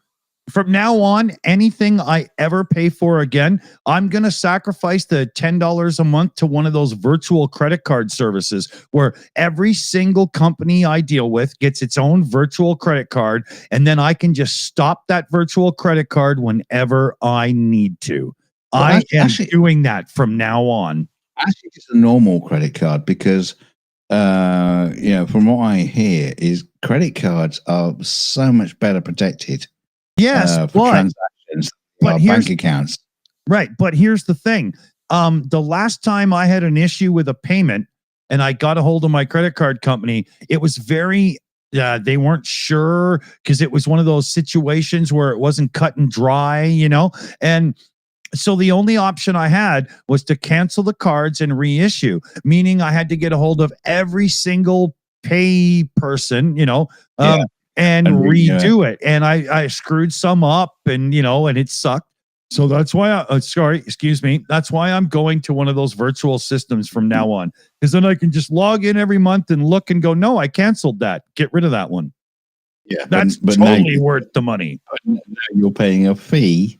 From now on, anything I ever pay for again, I'm going to sacrifice the $10 a month to one of those virtual credit card services where every single company I deal with gets its own virtual credit card. And then I can just stop that virtual credit card whenever I need to. Well, I am doing that from now on. Actually, it's a normal credit card because, from what I hear, is credit cards are so much better protected. Yes, for transactions, but bank accounts. Right, but here's the thing. The last time I had an issue with a payment and I got a hold of my credit card company, it was very, they weren't sure because it was one of those situations where it wasn't cut and dry, and so the only option I had was to cancel the cards and reissue, meaning I had to get a hold of every single pay person, and redo it. And I screwed some up and it sucked. So that's why that's why I'm going to one of those virtual systems from now on, because then I can just log in every month and look and go, no, I canceled that. Get rid of that one. Yeah. That's totally worth the money. But now you're paying a fee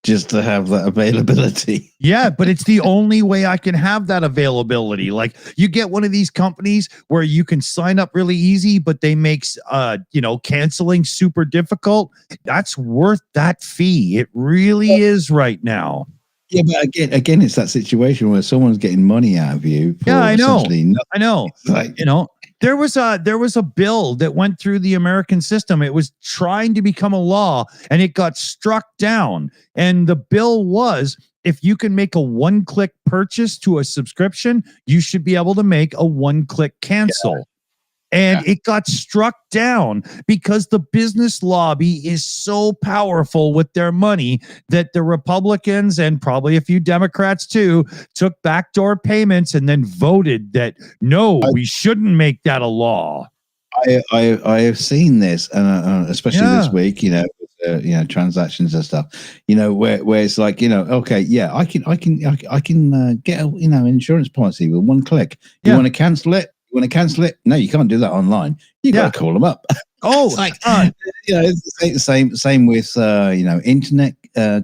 just to have that availability. Yeah, but it's the only way I can have that availability. Like you get one of these companies where you can sign up really easy, but they makes canceling super difficult. That's worth that fee. It really is right now. Yeah, but again, it's that situation where someone's getting money out of you. For I know. essentially nothing. I know. Like, there was a bill that went through the American system. It was trying to become a law, and it got struck down. And the bill was, if you can make a one-click purchase to a subscription, you should be able to make a one-click cancel. Yeah. And it got struck down because the business lobby is so powerful with their money that the Republicans, and probably a few Democrats too, took backdoor payments and then voted that, no, we shouldn't make that a law. I have seen this, and especially this week, transactions and stuff, where it's like, okay, yeah, I can get a, insurance policy with one click. You want to cancel it? You want to cancel it? No, you can't do that online. You got to call them up. Oh, it's like, it's the same with internet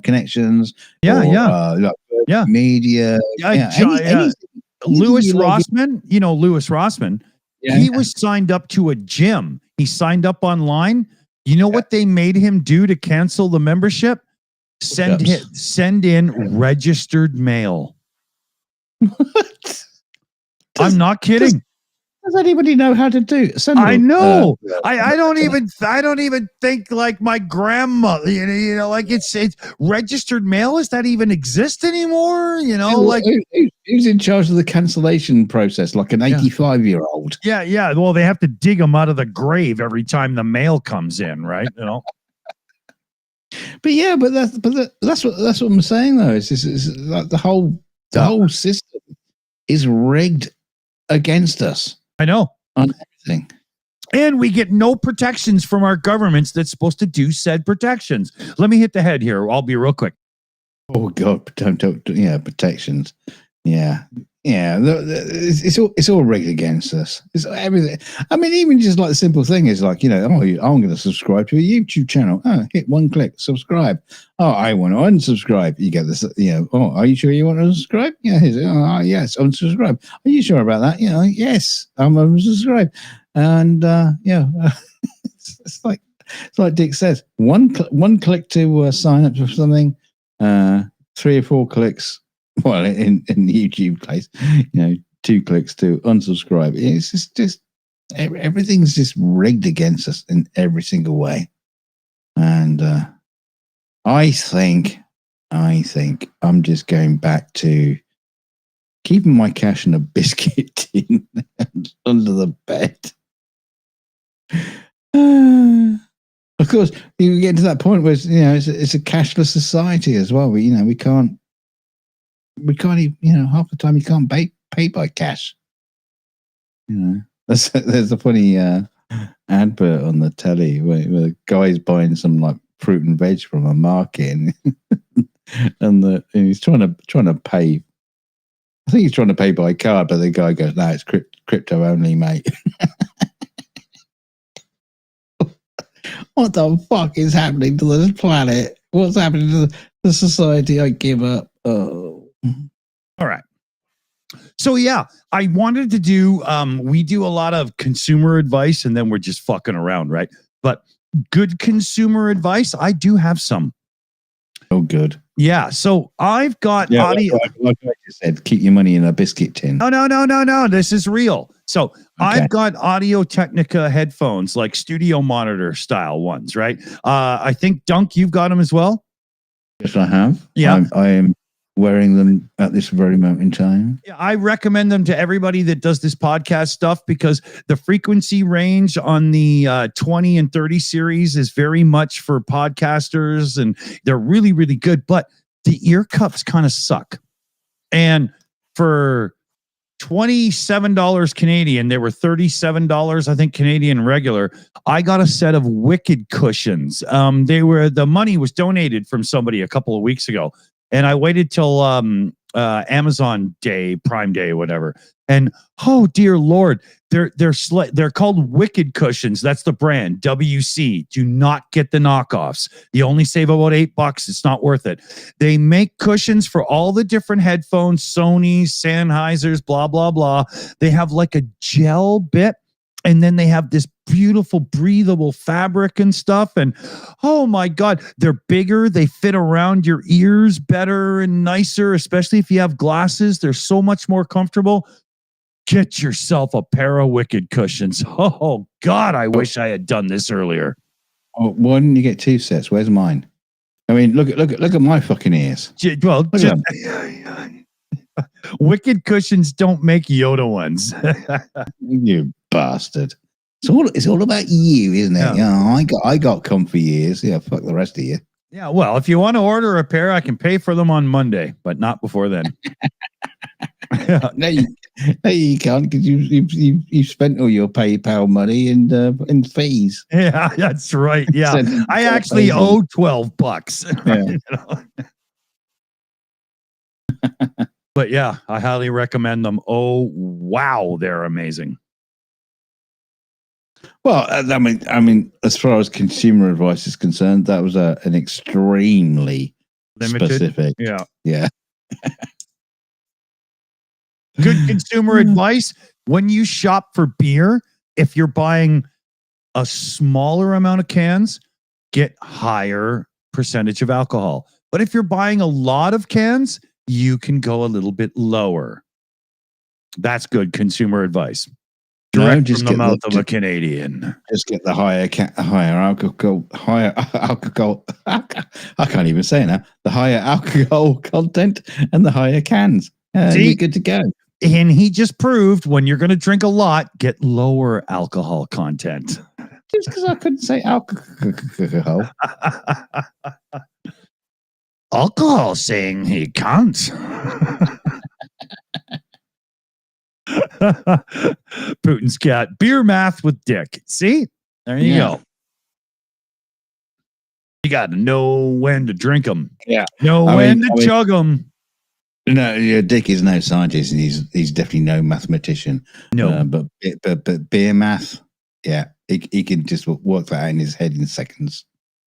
connections. Media. Louis Rossman, Louis Rossman. He was signed up to a gym. He signed up online. You know what they made him do to cancel the membership? Send in registered mail. What? I'm not kidding. Does anybody know how to do? I know. I don't even think like my grandmother. Like it's registered mail. Does that even exist anymore? Like who's in charge of the cancellation process? Like an 85-year-old. Yeah. Well, they have to dig them out of the grave every time the mail comes in, right? But that's what I'm saying though. It's like the whole system is rigged against us. I know. On everything. And we get no protections from our governments that's supposed to do said protections. Let me hit the head here. I'll be real quick. Oh God, protections. Yeah. It's all rigged against us. It's everything. I mean, even just like the simple thing is like, I'm going to subscribe to a YouTube channel. Oh, hit one click, subscribe. Oh, I want to unsubscribe. You get this, oh, are you sure you want to subscribe? Yeah. Yes, unsubscribe. Are you sure about that? Yes, I'm unsubscribe. And it's like Dick says, one click to sign up for something, 3 or 4 clicks. Well, in the YouTube case, 2 clicks to unsubscribe. It's just everything's just rigged against us in every single way. And I think I'm just going back to keeping my cash in a biscuit tin under the bed. Of course, you get to that point where it's a cashless society as well. We can't even, half the time you can't pay by cash. There's a funny advert on the telly where the guy's buying some like fruit and veg from a market, and he's trying to pay. I think he's trying to pay by card, but the guy goes, "No, it's crypto only, mate." What the fuck is happening to this planet? What's happening to the society? I give up. Oh. All right. So I wanted to do, we do a lot of consumer advice and then we're just fucking around, right? But good consumer advice, I do have some. Oh, good. Yeah. So I've got audio. Like I just said, keep your money in a biscuit tin. No. This is real. So okay. I've got Audio Technica headphones, like studio monitor style ones, right? I think Dunk, you've got them as well. Yes, I have. Yeah. I am wearing them at this very moment in time. Yeah, I recommend them to everybody that does this podcast stuff because the frequency range on the 20 and 30 series is very much for podcasters and they're really, really good, but the ear cups kind of suck. And for $27 Canadian, they were $37, I think, Canadian regular. I got a set of Wicked cushions. The money was donated from somebody a couple of weeks ago. And I waited till Amazon Day, Prime Day, whatever. And oh dear Lord, they're called Wicked cushions. That's the brand, WC. Do not get the knockoffs. You only save about $8. It's not worth it. They make cushions for all the different headphones, Sony, Sennheisers, blah blah blah. They have like a gel bit, and then they have this beautiful, breathable fabric and stuff. And oh my God, they're bigger. They fit around your ears better and nicer, especially if you have glasses. They're so much more comfortable. Get yourself a pair of Wicked cushions. Oh God, I wish I had done this earlier. Oh, why didn't you get 2 sets? Where's mine? I mean, look at my fucking ears. Well, Wicked cushions don't make Yoda ones. You bastard. It's all about you, isn't it? Yeah. I got comfy ears. Yeah, fuck the rest of you. Yeah, well, if you want to order a pair, I can pay for them on Monday, but not before then. No, you can't, because you've spent all your PayPal money in fees. Yeah, that's right. Yeah, I actually owe $12. Yeah. But yeah, I highly recommend them. Oh wow, they're amazing. Well, I mean, as far as consumer advice is concerned, that was an extremely Limited. Specific. Yeah. Good consumer advice: when you shop for beer, if you're buying a smaller amount of cans, get higher percentage of alcohol. But if you're buying a lot of cans, you can go a little bit lower. That's good consumer advice. Direct from the mouth of a Canadian. Just get the higher alcohol. I can't even say it now. The higher alcohol content and the higher cans. You're good to go. And he just proved when you're going to drink a lot, get lower alcohol content. Just because I couldn't say alcohol. Alcohol saying he can't. Putin's cat. Beer math with Dick. See? There you go. You got to know when to drink them. Yeah. Know when to chug them. No, Dick is no scientist, and he's definitely no mathematician. No, but beer math, yeah, he can just work that out in his head in seconds.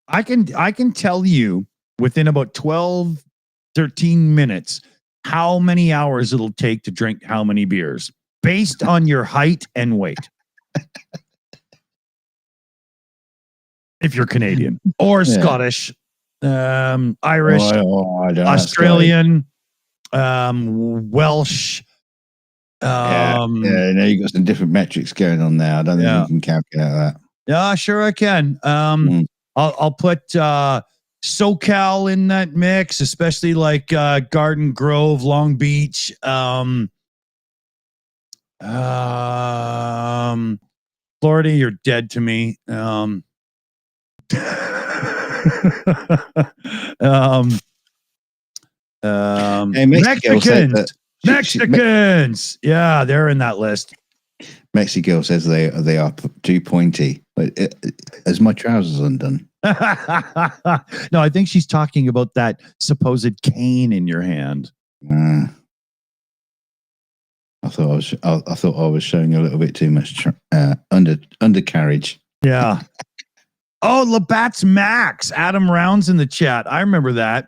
I can tell you within about 12, 13 minutes how many hours it'll take to drink how many beers based on your height and weight. If you're Canadian or Scottish, Irish, Australian, Welsh. No, you got some different metrics going on there. I don't think you can calculate that. Yeah, sure I can. I'll put SoCal in that mix, especially like Garden Grove, Long Beach. Florida, you're dead to me. Mexicans. Yeah, they're in that list. Mexico says they are too pointy. But is my trousers undone? No, I think she's talking about that supposed cane in your hand. I thought I was showing a little bit too much undercarriage. Yeah. Oh, Labatt's Max. Adam Rounds in the chat. I remember that.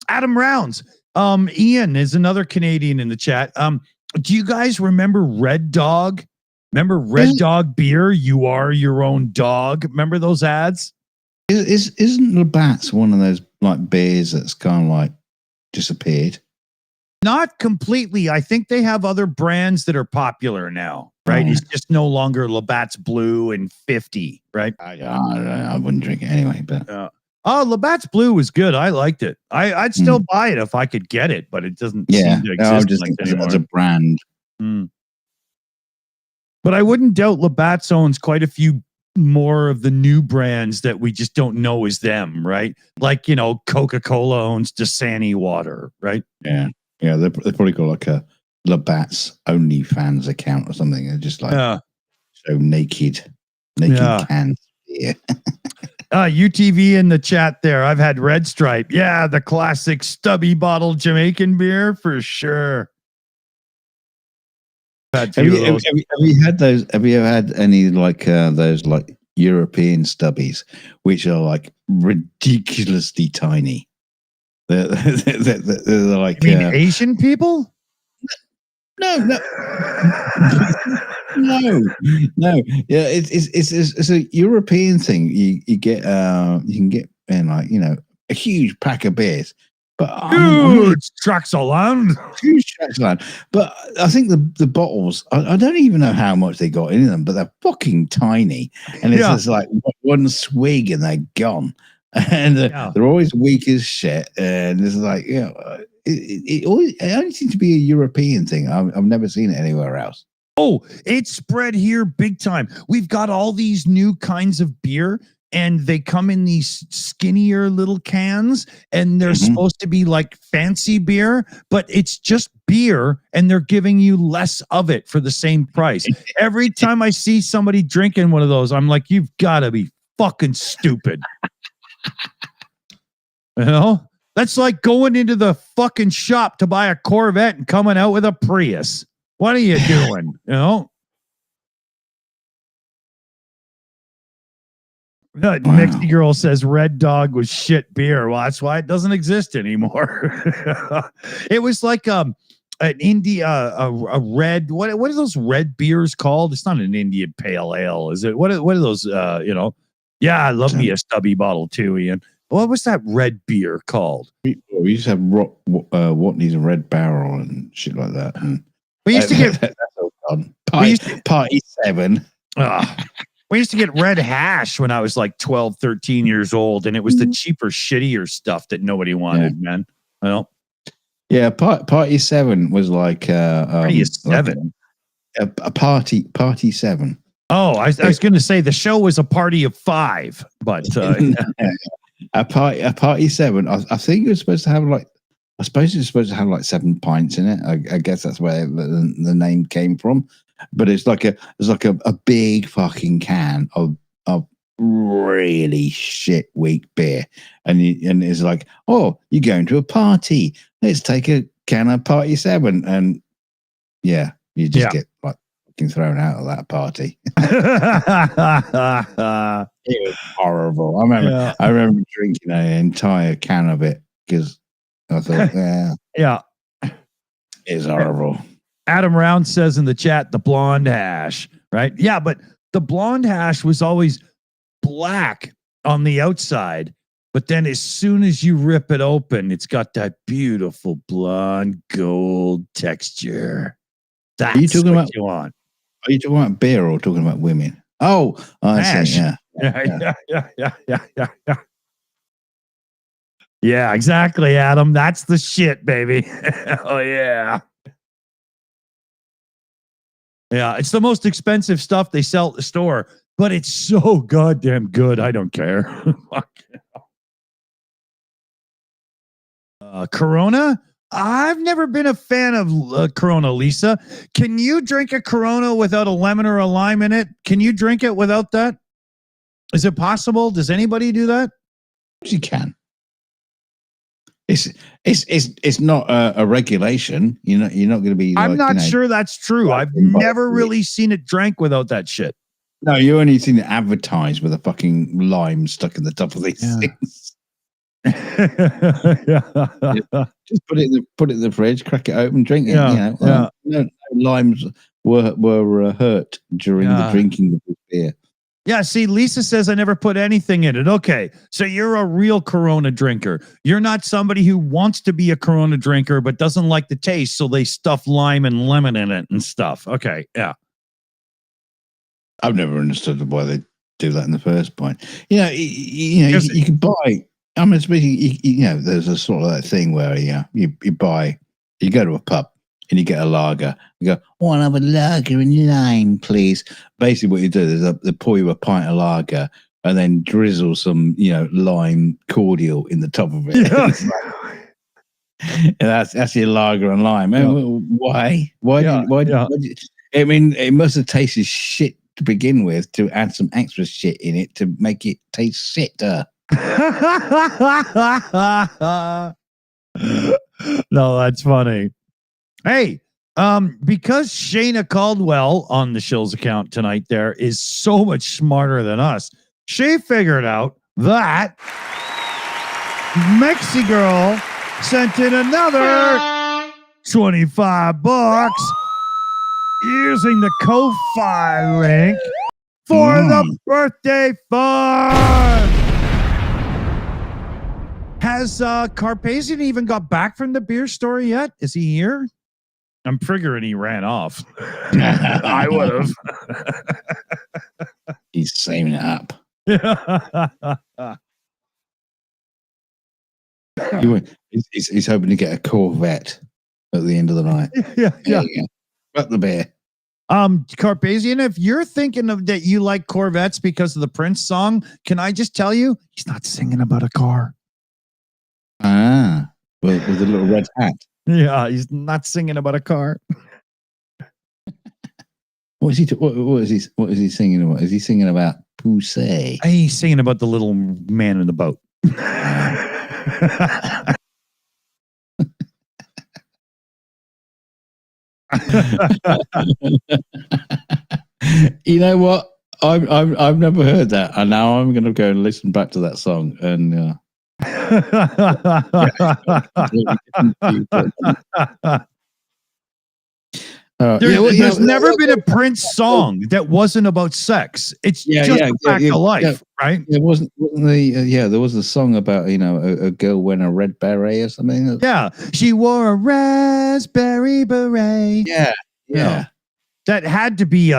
Adam Rounds. Ian is another Canadian in the chat. Do you guys remember Red Dog? Remember Red Dog beer? You are your own dog. Remember those ads? Isn't Labatt's one of those like beers that's kind of like disappeared? Not completely. I think they have other brands that are popular now, right? It's just no longer Labatt's Blue and 50, right? I wouldn't drink it anyway, but Labatt's Blue was good. I liked it. I'd still buy it if I could get it, but it doesn't seem to exist anymore. As a brand. But I wouldn't doubt Labatt's owns quite a few more of the new brands that we just don't know is them, right? Like, Coca-Cola owns Dasani water, right? Yeah. Yeah, they probably got like a Labatt's OnlyFans account or something. They're just like so naked cans. Yeah. UTV in the chat there. I've had Red Stripe. Yeah, the classic stubby bottle Jamaican beer for sure. Have you had those? Have you ever had any like those like European stubbies, which are like ridiculously tiny? They're like Asian people? No. No, no. Yeah, it's a European thing. You get you can get in like a huge pack of beers. But I'm not Huge tracts of land. huge tracts of land. But I think the bottles, I don't even know how much they got in them, but they're fucking tiny. And it's just like one swig and they're gone. And they're always weak as shit. And it's like, it only seems to be a European thing. I've never seen it anywhere else. Oh, it's spread here big time. We've got all these new kinds of beer, and they come in these skinnier little cans, and they're supposed to be like fancy beer, but it's just beer, and they're giving you less of it for the same price. Every time I see somebody drinking one of those, I'm like, you've got to be fucking stupid. That's like going into the fucking shop to buy a Corvette and coming out with a Prius. What are you doing? Mixy Girl says Red Dog was shit beer. Well, that's why it doesn't exist anymore. It was like an India, a red. What are those red beers called? It's not an Indian Pale Ale, is it? What are those? Yeah, I love me a stubby bottle too, Ian. What was that red beer called? We used to have Watney's and Red Barrel and shit like that. And we used to get that's all gone. Party 7. We used to get Red Hash when I was like 12, 13 years old, and it was the cheaper, shittier stuff that nobody wanted, man. Well, yeah, Party 7 was like Party 7. Like a party 7. Oh, I was going to say the show was a party of 5, but a party 7. I think it was supposed to have like. I suppose it's supposed to have like 7 pints in it. I guess that's where the name came from. But it's like a big fucking can of really shit weak beer, and it's like, oh, you're going to a party. Let's take a can of Party 7, and you just get like fucking thrown out of that party. It was horrible. I remember drinking an entire can of it because I thought, it's horrible. Adam Round says in the chat, the blonde hash, right? Yeah, but the blonde hash was always black on the outside, but then as soon as you rip it open, it's got that beautiful blonde gold texture. That's what you want. Are you talking about beer or talking about women? Oh, I see. Yeah. Yeah, exactly, Adam. That's the shit, baby. Oh, yeah. Yeah, it's the most expensive stuff they sell at the store, but it's so goddamn good. I don't care. Corona? I've never been a fan of Corona, Lisa. Can you drink a Corona without a lemon or a lime in it? Can you drink it without that? Is it possible? Does anybody do that? You can. It's not a regulation. You're not going to be. I'm not sure that's true. I've never really seen it drank without that shit. No, you only seen it advertised with a fucking lime stuck in the top of these things. Just put it in the fridge, crack it open, drink it. No limes were hurt during the drinking of this beer. Yeah, see, Lisa says I never put anything in it. Okay, so you're a real Corona drinker. You're not somebody who wants to be a Corona drinker but doesn't like the taste, so they stuff lime and lemon in it and stuff. Okay, yeah. I've never understood why they do that in the first point. You can buy. I mean, there's a sort of that thing where you go to a pub and you get a lager. You go, oh, I'll have a lager and lime, please. Basically, what you do is they pour you a pint of lager and then drizzle some, lime cordial in the top of it. And that's your lager and lime. Yeah. Why? I mean, it must have tasted shit to begin with to add some extra shit in it to make it taste shitter. No, that's funny. Hey, because Shayna Caldwell on the Shills account tonight there is so much smarter than us, she figured out that Mexi Girl sent in another $25 using the Ko-Fi link for the birthday fun. Has Carpathian even got back from the beer store yet? Is he here? I'm figuring he ran off. I would have. He's saving it up. He's hoping to get a Corvette at the end of the night. Yeah. Fuck the beer. Carpathian, if you're thinking of that you like Corvettes because of the Prince song, can I just tell you he's not singing about a car. With a little red hat. Yeah, he's not singing about a car. What is he singing about? Is he singing about Pussy? He's singing about the little man in the boat. You know what? I've never heard that, and now I'm going to go and listen back to that song. And there's never been a Prince song that wasn't about sex. It's just a fact of life, right? There wasn't there was a song about a girl wearing a red beret or something. Yeah, she wore a raspberry beret. Yeah. That had to be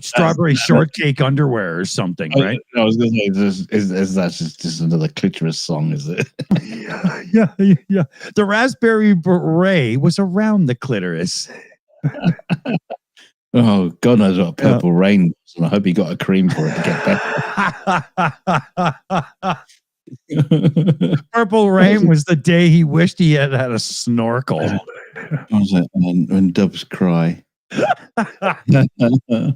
strawberry shortcake underwear or something, right? I was going to say, is that just another clitoris song? Is it? Yeah. The raspberry beret was around the clitoris. Oh, God knows what Purple Rain was, and I hope he got a cream for it to get better. Purple Rain was the day he wished he had a snorkel. Was it when doves cry?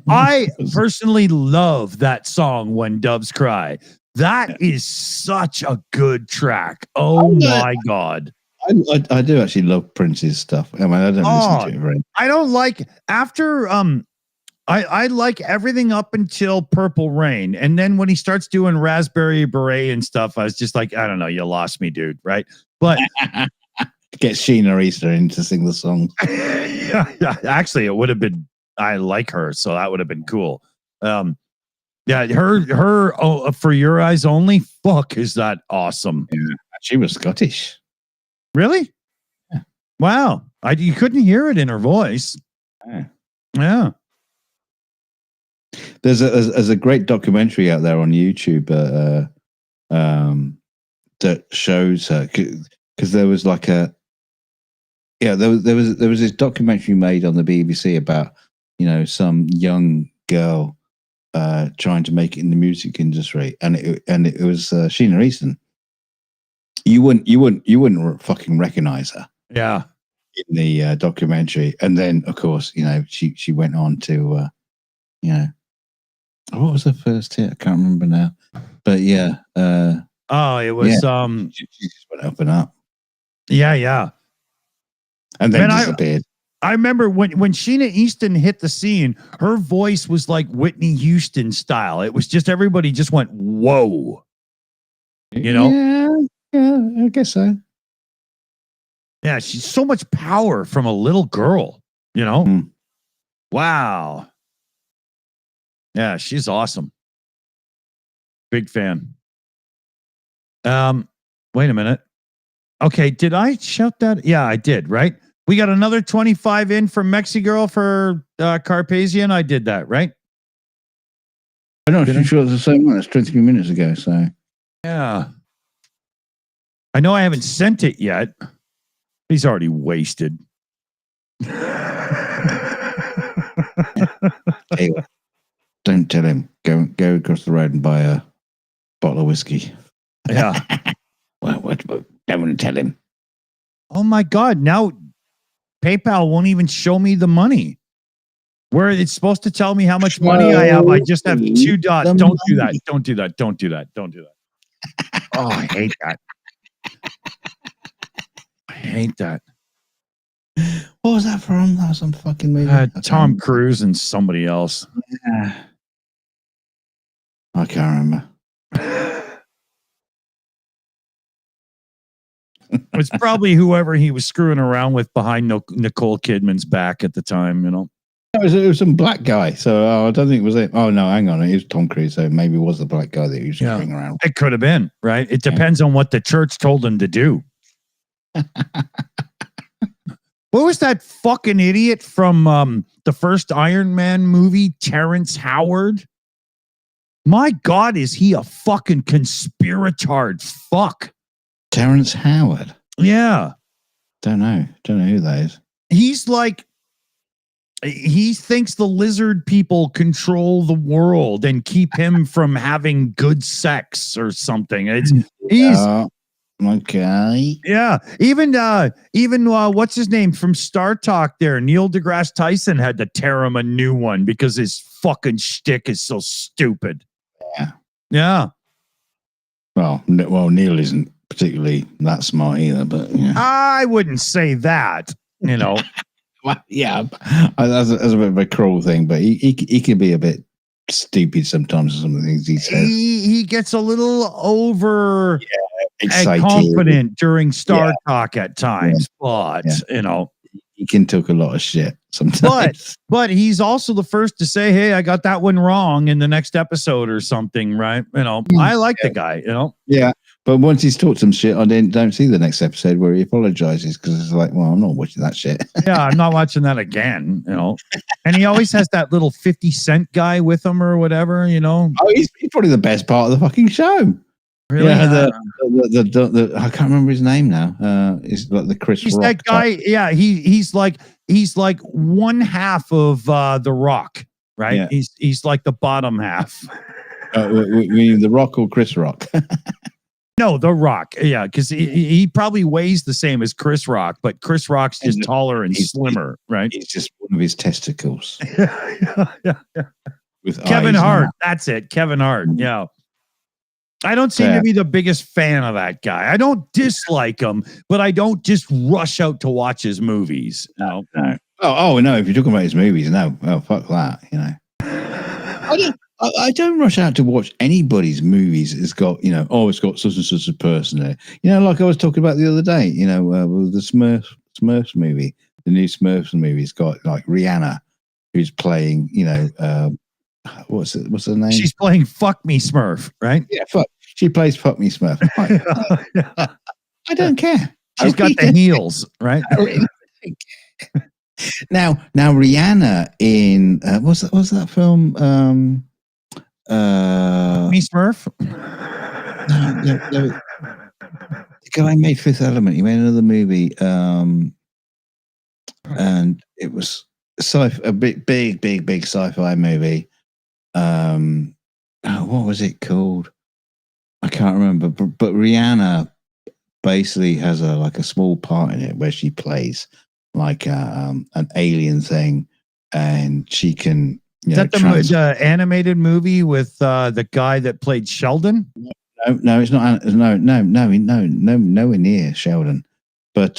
I personally love that song, When Doves Cry. That is such a good track. Oh my God. I do actually love Prince's stuff. I mean, I don't listen to it very much. I don't like after I like everything up until Purple Rain. And then when he starts doing Raspberry Beret and stuff, I was just like, I don't know, you lost me, dude. Right. But get Sheena Easter in to sing the song. Yeah. Actually, it would have been, I like her, so that would have been cool. Her For Your Eyes Only. Fuck, is that awesome? Yeah, she was Scottish. Really? Yeah. Wow. You couldn't hear it in her voice. Yeah. There's a great documentary out there on YouTube that shows her, because there was like there was this documentary made on the BBC about some young girl trying to make it in the music industry, and it was Sheena Easton. You wouldn't fucking recognize her. Yeah. In the documentary, and then of course she went on to what was her first hit? I can't remember now, but it was she just went up and up. Yeah. And then disappeared. I remember when Sheena Easton hit the scene, her voice was like Whitney Houston style. It was just, everybody just went, whoa. Yeah, I guess so. Yeah, she's so much power from a little girl, Wow. Yeah, she's awesome. Big fan. Wait a minute. Okay, did I shout that? Yeah, I did, right? We got another 25 in from Mexigirl for Carpathian. I did that, right? I'm not sure it's the same one. It's 23 minutes ago, so. Yeah. I know I haven't sent it yet. He's already wasted. Hey, don't tell him. Go across the road and buy a bottle of whiskey. Yeah. What? Don't want to tell him. Oh my God! Now PayPal won't even show me the money. Where it's supposed to tell me how much money I have, I just have 2 dots. Don't do that. Don't do that. Don't do that. Don't do that. Oh, I hate that. I hate that. What was that from? That was some fucking movie. Tom Cruise and somebody else. Yeah. I can't remember. It's probably whoever he was screwing around with behind Nicole Kidman's back at the time, It was some black guy, so I don't think it was it. Oh no, hang on, it was Tom Cruise, so maybe it was the black guy that he was screwing around. It could have been, right? It depends on what the church told him to do. What was that fucking idiot from the first Iron Man movie, Terrence Howard? My God, is he a fucking conspiratard fuck? Terrence Howard? Yeah. Don't know who that is. He's like, he thinks the lizard people control the world and keep him from having good sex or something. He's okay. Yeah. Even what's his name from Star Talk there? Neil deGrasse Tyson had to tear him a new one because his fucking shtick is so stupid. Yeah. Yeah. Well, Neil isn't particularly that smart either, but yeah. I wouldn't say that, Well, yeah, that's a bit of a cruel thing, but he can be a bit stupid sometimes. Some of the things he says. He gets a little over excited, confident during Star Talk at times, but he can talk a lot of shit sometimes. But he's also the first to say, "Hey, I got that one wrong" in the next episode or something, right? I like the guy. Yeah. But once he's talked some shit, I don't see the next episode where he apologizes because it's like, well, I'm not watching that shit. Yeah, I'm not watching that again, And he always has that little 50 Cent guy with him or whatever, Oh, he's probably the best part of the fucking show. Really? Yeah, the I can't remember his name now. It's like the Chris he's Rock that guy. type. Yeah, he's like one half of the Rock, right? Yeah. He's like the bottom half. We mean the Rock or Chris Rock? No, The Rock. Yeah, because he probably weighs the same as Chris Rock, but Chris Rock's just taller and slimmer, right? He's just one of his testicles. yeah. With Kevin eyes Hart. That's it. Kevin Hart. Yeah. I don't seem to be the biggest fan of that guy. I don't dislike him, but I don't just rush out to watch his movies. No. Oh no! If you're talking about his movies, no. Oh, fuck that. I don't rush out to watch anybody's movies. It's got, it's got such and such a person in it. Like I was talking about the other day, with the Smurfs movie, the new Smurfs movie. It's got like Rihanna, who's playing, what's her name? She's playing Fuck Me Smurf, right? Yeah, she plays Fuck Me Smurf. I don't care. She's got the heels, right? I really don't care. Now Rihanna in what's that film? Me Smurf. The guy made Fifth Element. He made another movie, and it was a big sci-fi movie. What was it called? I can't remember. But Rihanna basically has a small part in it where she plays like an alien thing, and she can. Is that the animated movie with the guy that played Sheldon? No, it's not. No, nowhere near Sheldon. But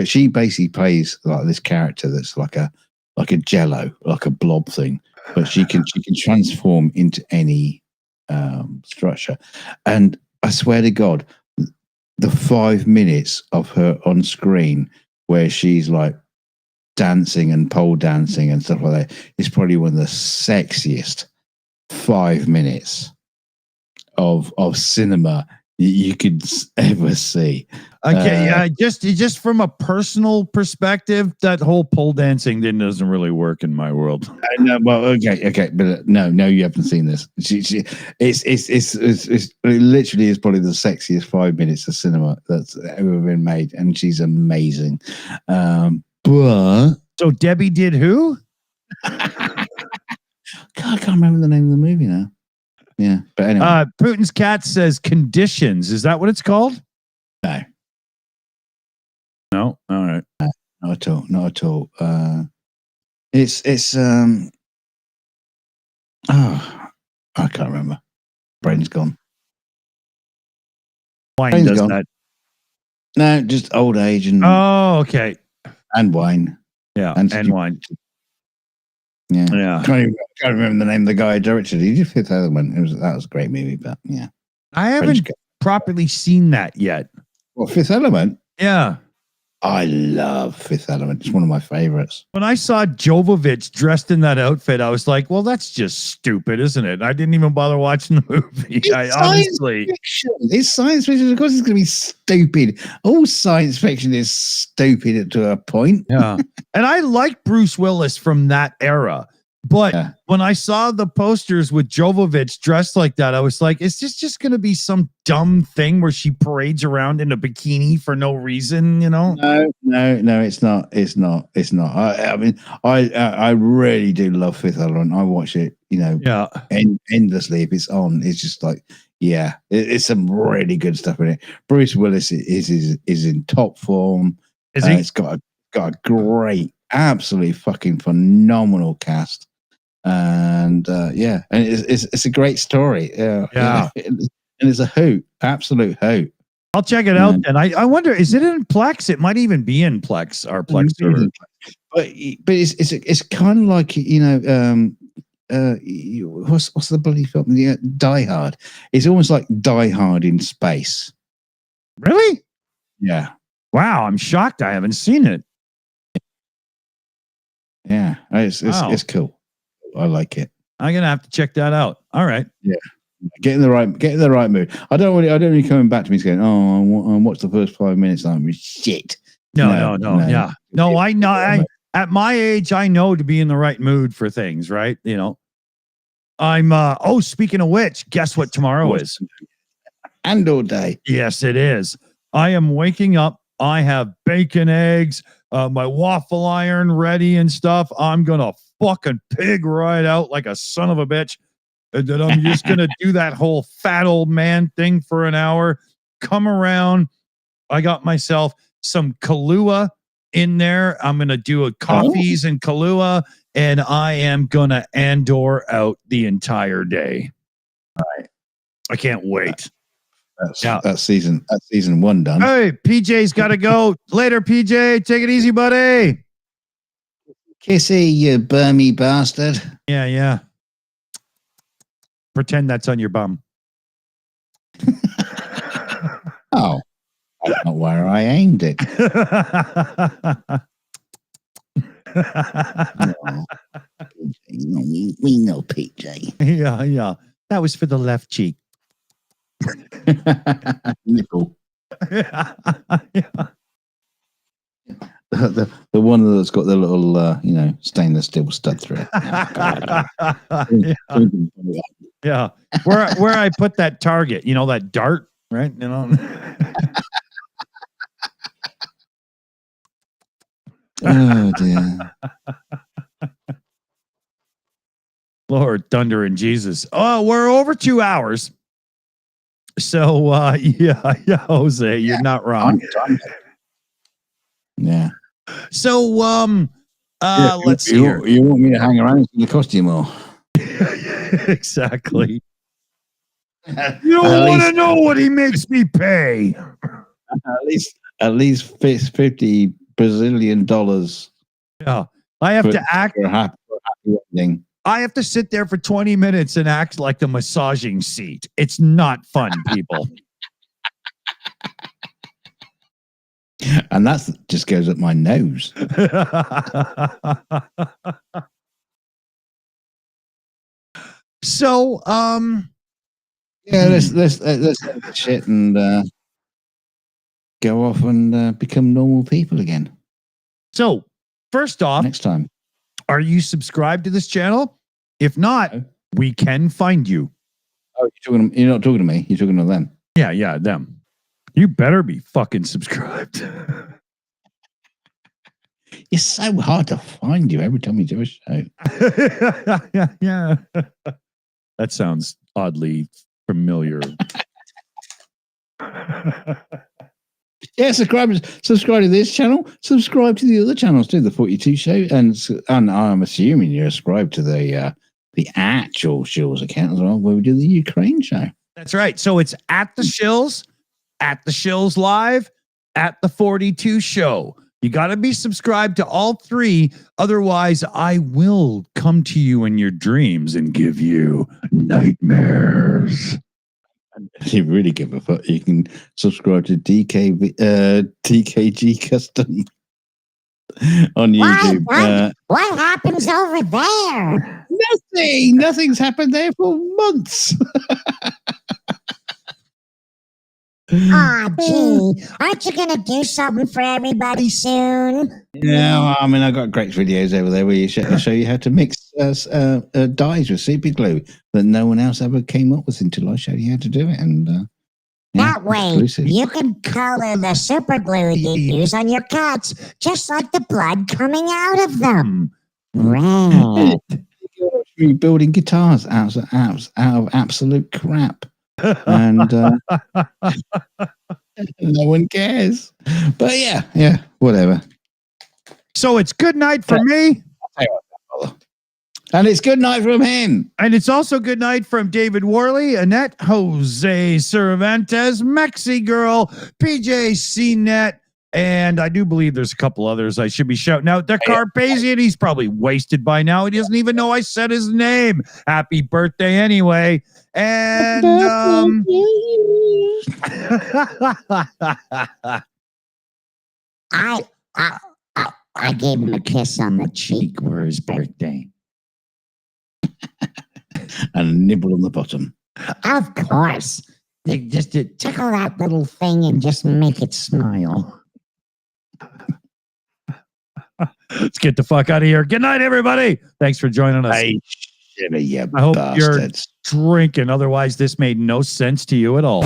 she basically plays like this character that's like a jello, like a blob thing. But she can transform into any structure. And I swear to God, the 5 minutes of her on screen where she's like dancing and pole dancing and stuff like that is probably one of the sexiest 5 minutes of cinema you could ever see. Okay, just from a personal perspective, that whole pole dancing doesn't really work in my world. No, well, okay, but no, you haven't seen this. It literally is probably the sexiest 5 minutes of cinema that's ever been made, and she's amazing. But so Debbie did who? God, I can't remember the name of the movie now. Yeah, but anyway. Putin's cat says Conditions. Is that what it's called? No. All right. Not at all. It's I can't remember. Brain's gone. Wine does that. No, just old age and okay. And wine. Yeah, and wine. Yeah. Can't remember the name of the guy who directed it. He did Fifth Element. That was a great movie, but yeah. I haven't properly seen that yet. What, Fifth Element? Yeah. I love Fifth Element. It's one of my favorites. When I saw Jovovich dressed in that outfit, I was like, well, that's just stupid, isn't it? I didn't even bother watching the movie. Honestly. It's science fiction. Of course, it's going to be stupid. All science fiction is stupid to a point. Yeah. And I like Bruce Willis from that era. But when I saw the posters with Jovovich dressed like that, I was like, is this just going to be some dumb thing where she parades around in a bikini for no reason, you know? No, it's not. It's not. I mean, I really do love Fifth Element. I watch it, endlessly if it's on. It's just like, it's some really good stuff in it. Bruce Willis is in top form. Is he? It's got a great, absolutely fucking phenomenal cast. And and it's a great story. And it's a hoot, absolute hoot. I'll check it out. And I wonder, is it in Plex? It might even be in Plex, our Plex server. But it's kind of like what's the bloody film? Die Hard. It's almost like Die Hard in space. Really? Yeah. Wow, I'm shocked. I haven't seen it. Yeah, it's cool. I like it. I'm gonna have to check that out. All right. Yeah. Get in the right mood. I don't really coming back to me going, oh, watch the first 5 minutes. I'm shit. No. Yeah. No, I know. At my age, I know to be in the right mood for things, right? You know. I'm speaking of which, guess what tomorrow is? Andor Day. Yes, it is. I am waking up. I have bacon, eggs, my waffle iron ready and stuff. I'm gonna fucking pig right out like a son of a bitch. And then I'm just gonna do that whole fat old man thing for an hour. Come around. I got myself some Kahlua in there. I'm gonna do a coffees and Kahlua, and I am gonna Andor out the entire day. All right. I can't wait. That's season 1 done. Hey, PJ's got to go. Later, PJ. Take it easy, buddy. Kissy, you bummy bastard. Yeah. Pretend that's on your bum. Oh, that's not where I aimed it. No, we know PJ. Yeah. That was for the left cheek. Nipple. Yeah. The one that's got the little stainless steel stud through it. Yeah. Where I put that target, that dart, right? Oh dear. Lord, thunder and Jesus. Oh, we're over 2 hours. So, Jose, you're not wrong. Yeah. So, let's see here. You want me to hang around? It's going to cost you more. Exactly. You don't want to know what he makes me pay. At least $50 Brazilian. Yeah. I have to act for a happy ending. I have to sit there for 20 minutes and act like a massaging seat. It's not fun, people. And that just goes up my nose. So, let's shit and go off and become normal people again. So, first off, next time, are you subscribed to this channel? If not, we can find you. Oh, you're not talking to me. You're talking to them. Yeah, them. You better be fucking subscribed. It's so hard to find you every time you do a show. Yeah. That sounds oddly familiar. Yeah, subscribe to this channel. Subscribe to the other channels too, the 42 Show, and I'm assuming you're subscribed to the actual Shills account as well, where we do the Ukraine show. That's right. So it's at TheShills, at TheShills Live, at the 42 Show. You got to be subscribed to all three. Otherwise, I will come to you in your dreams and give you nightmares. If you really give a fuck, you can subscribe to TKG Custom on YouTube. What happens over there? Nothing. Nothing's happened there for months. Aw, gee. Aren't you going to do something for everybody soon? Yeah, well, I mean, I got great videos over there where you show you how to mix dyes with super glue that no one else ever came up with until I showed you how to do it. And that way, exclusive. you can color the super glue you use on your cats, just like the blood coming out of them. Right. Building guitars out of absolute crap. And no one cares. But yeah, whatever. So it's good night for me. And it's good night from him. And it's also good night from David Worley, Annette, Jose Cervantes, Mexi Girl, PJ CNet, and I do believe there's a couple others I should be shouting out. The Carpathian, he's probably wasted by now. He doesn't even know I said his name. Happy birthday anyway. And I gave him a kiss on the cheek for his birthday. And a nibble on the bottom. Of course. Just to tickle that little thing and just make it smile. Let's get the fuck out of here. Good night, everybody. Thanks for joining us. I hope you're drinking. Otherwise, this made no sense to you at all.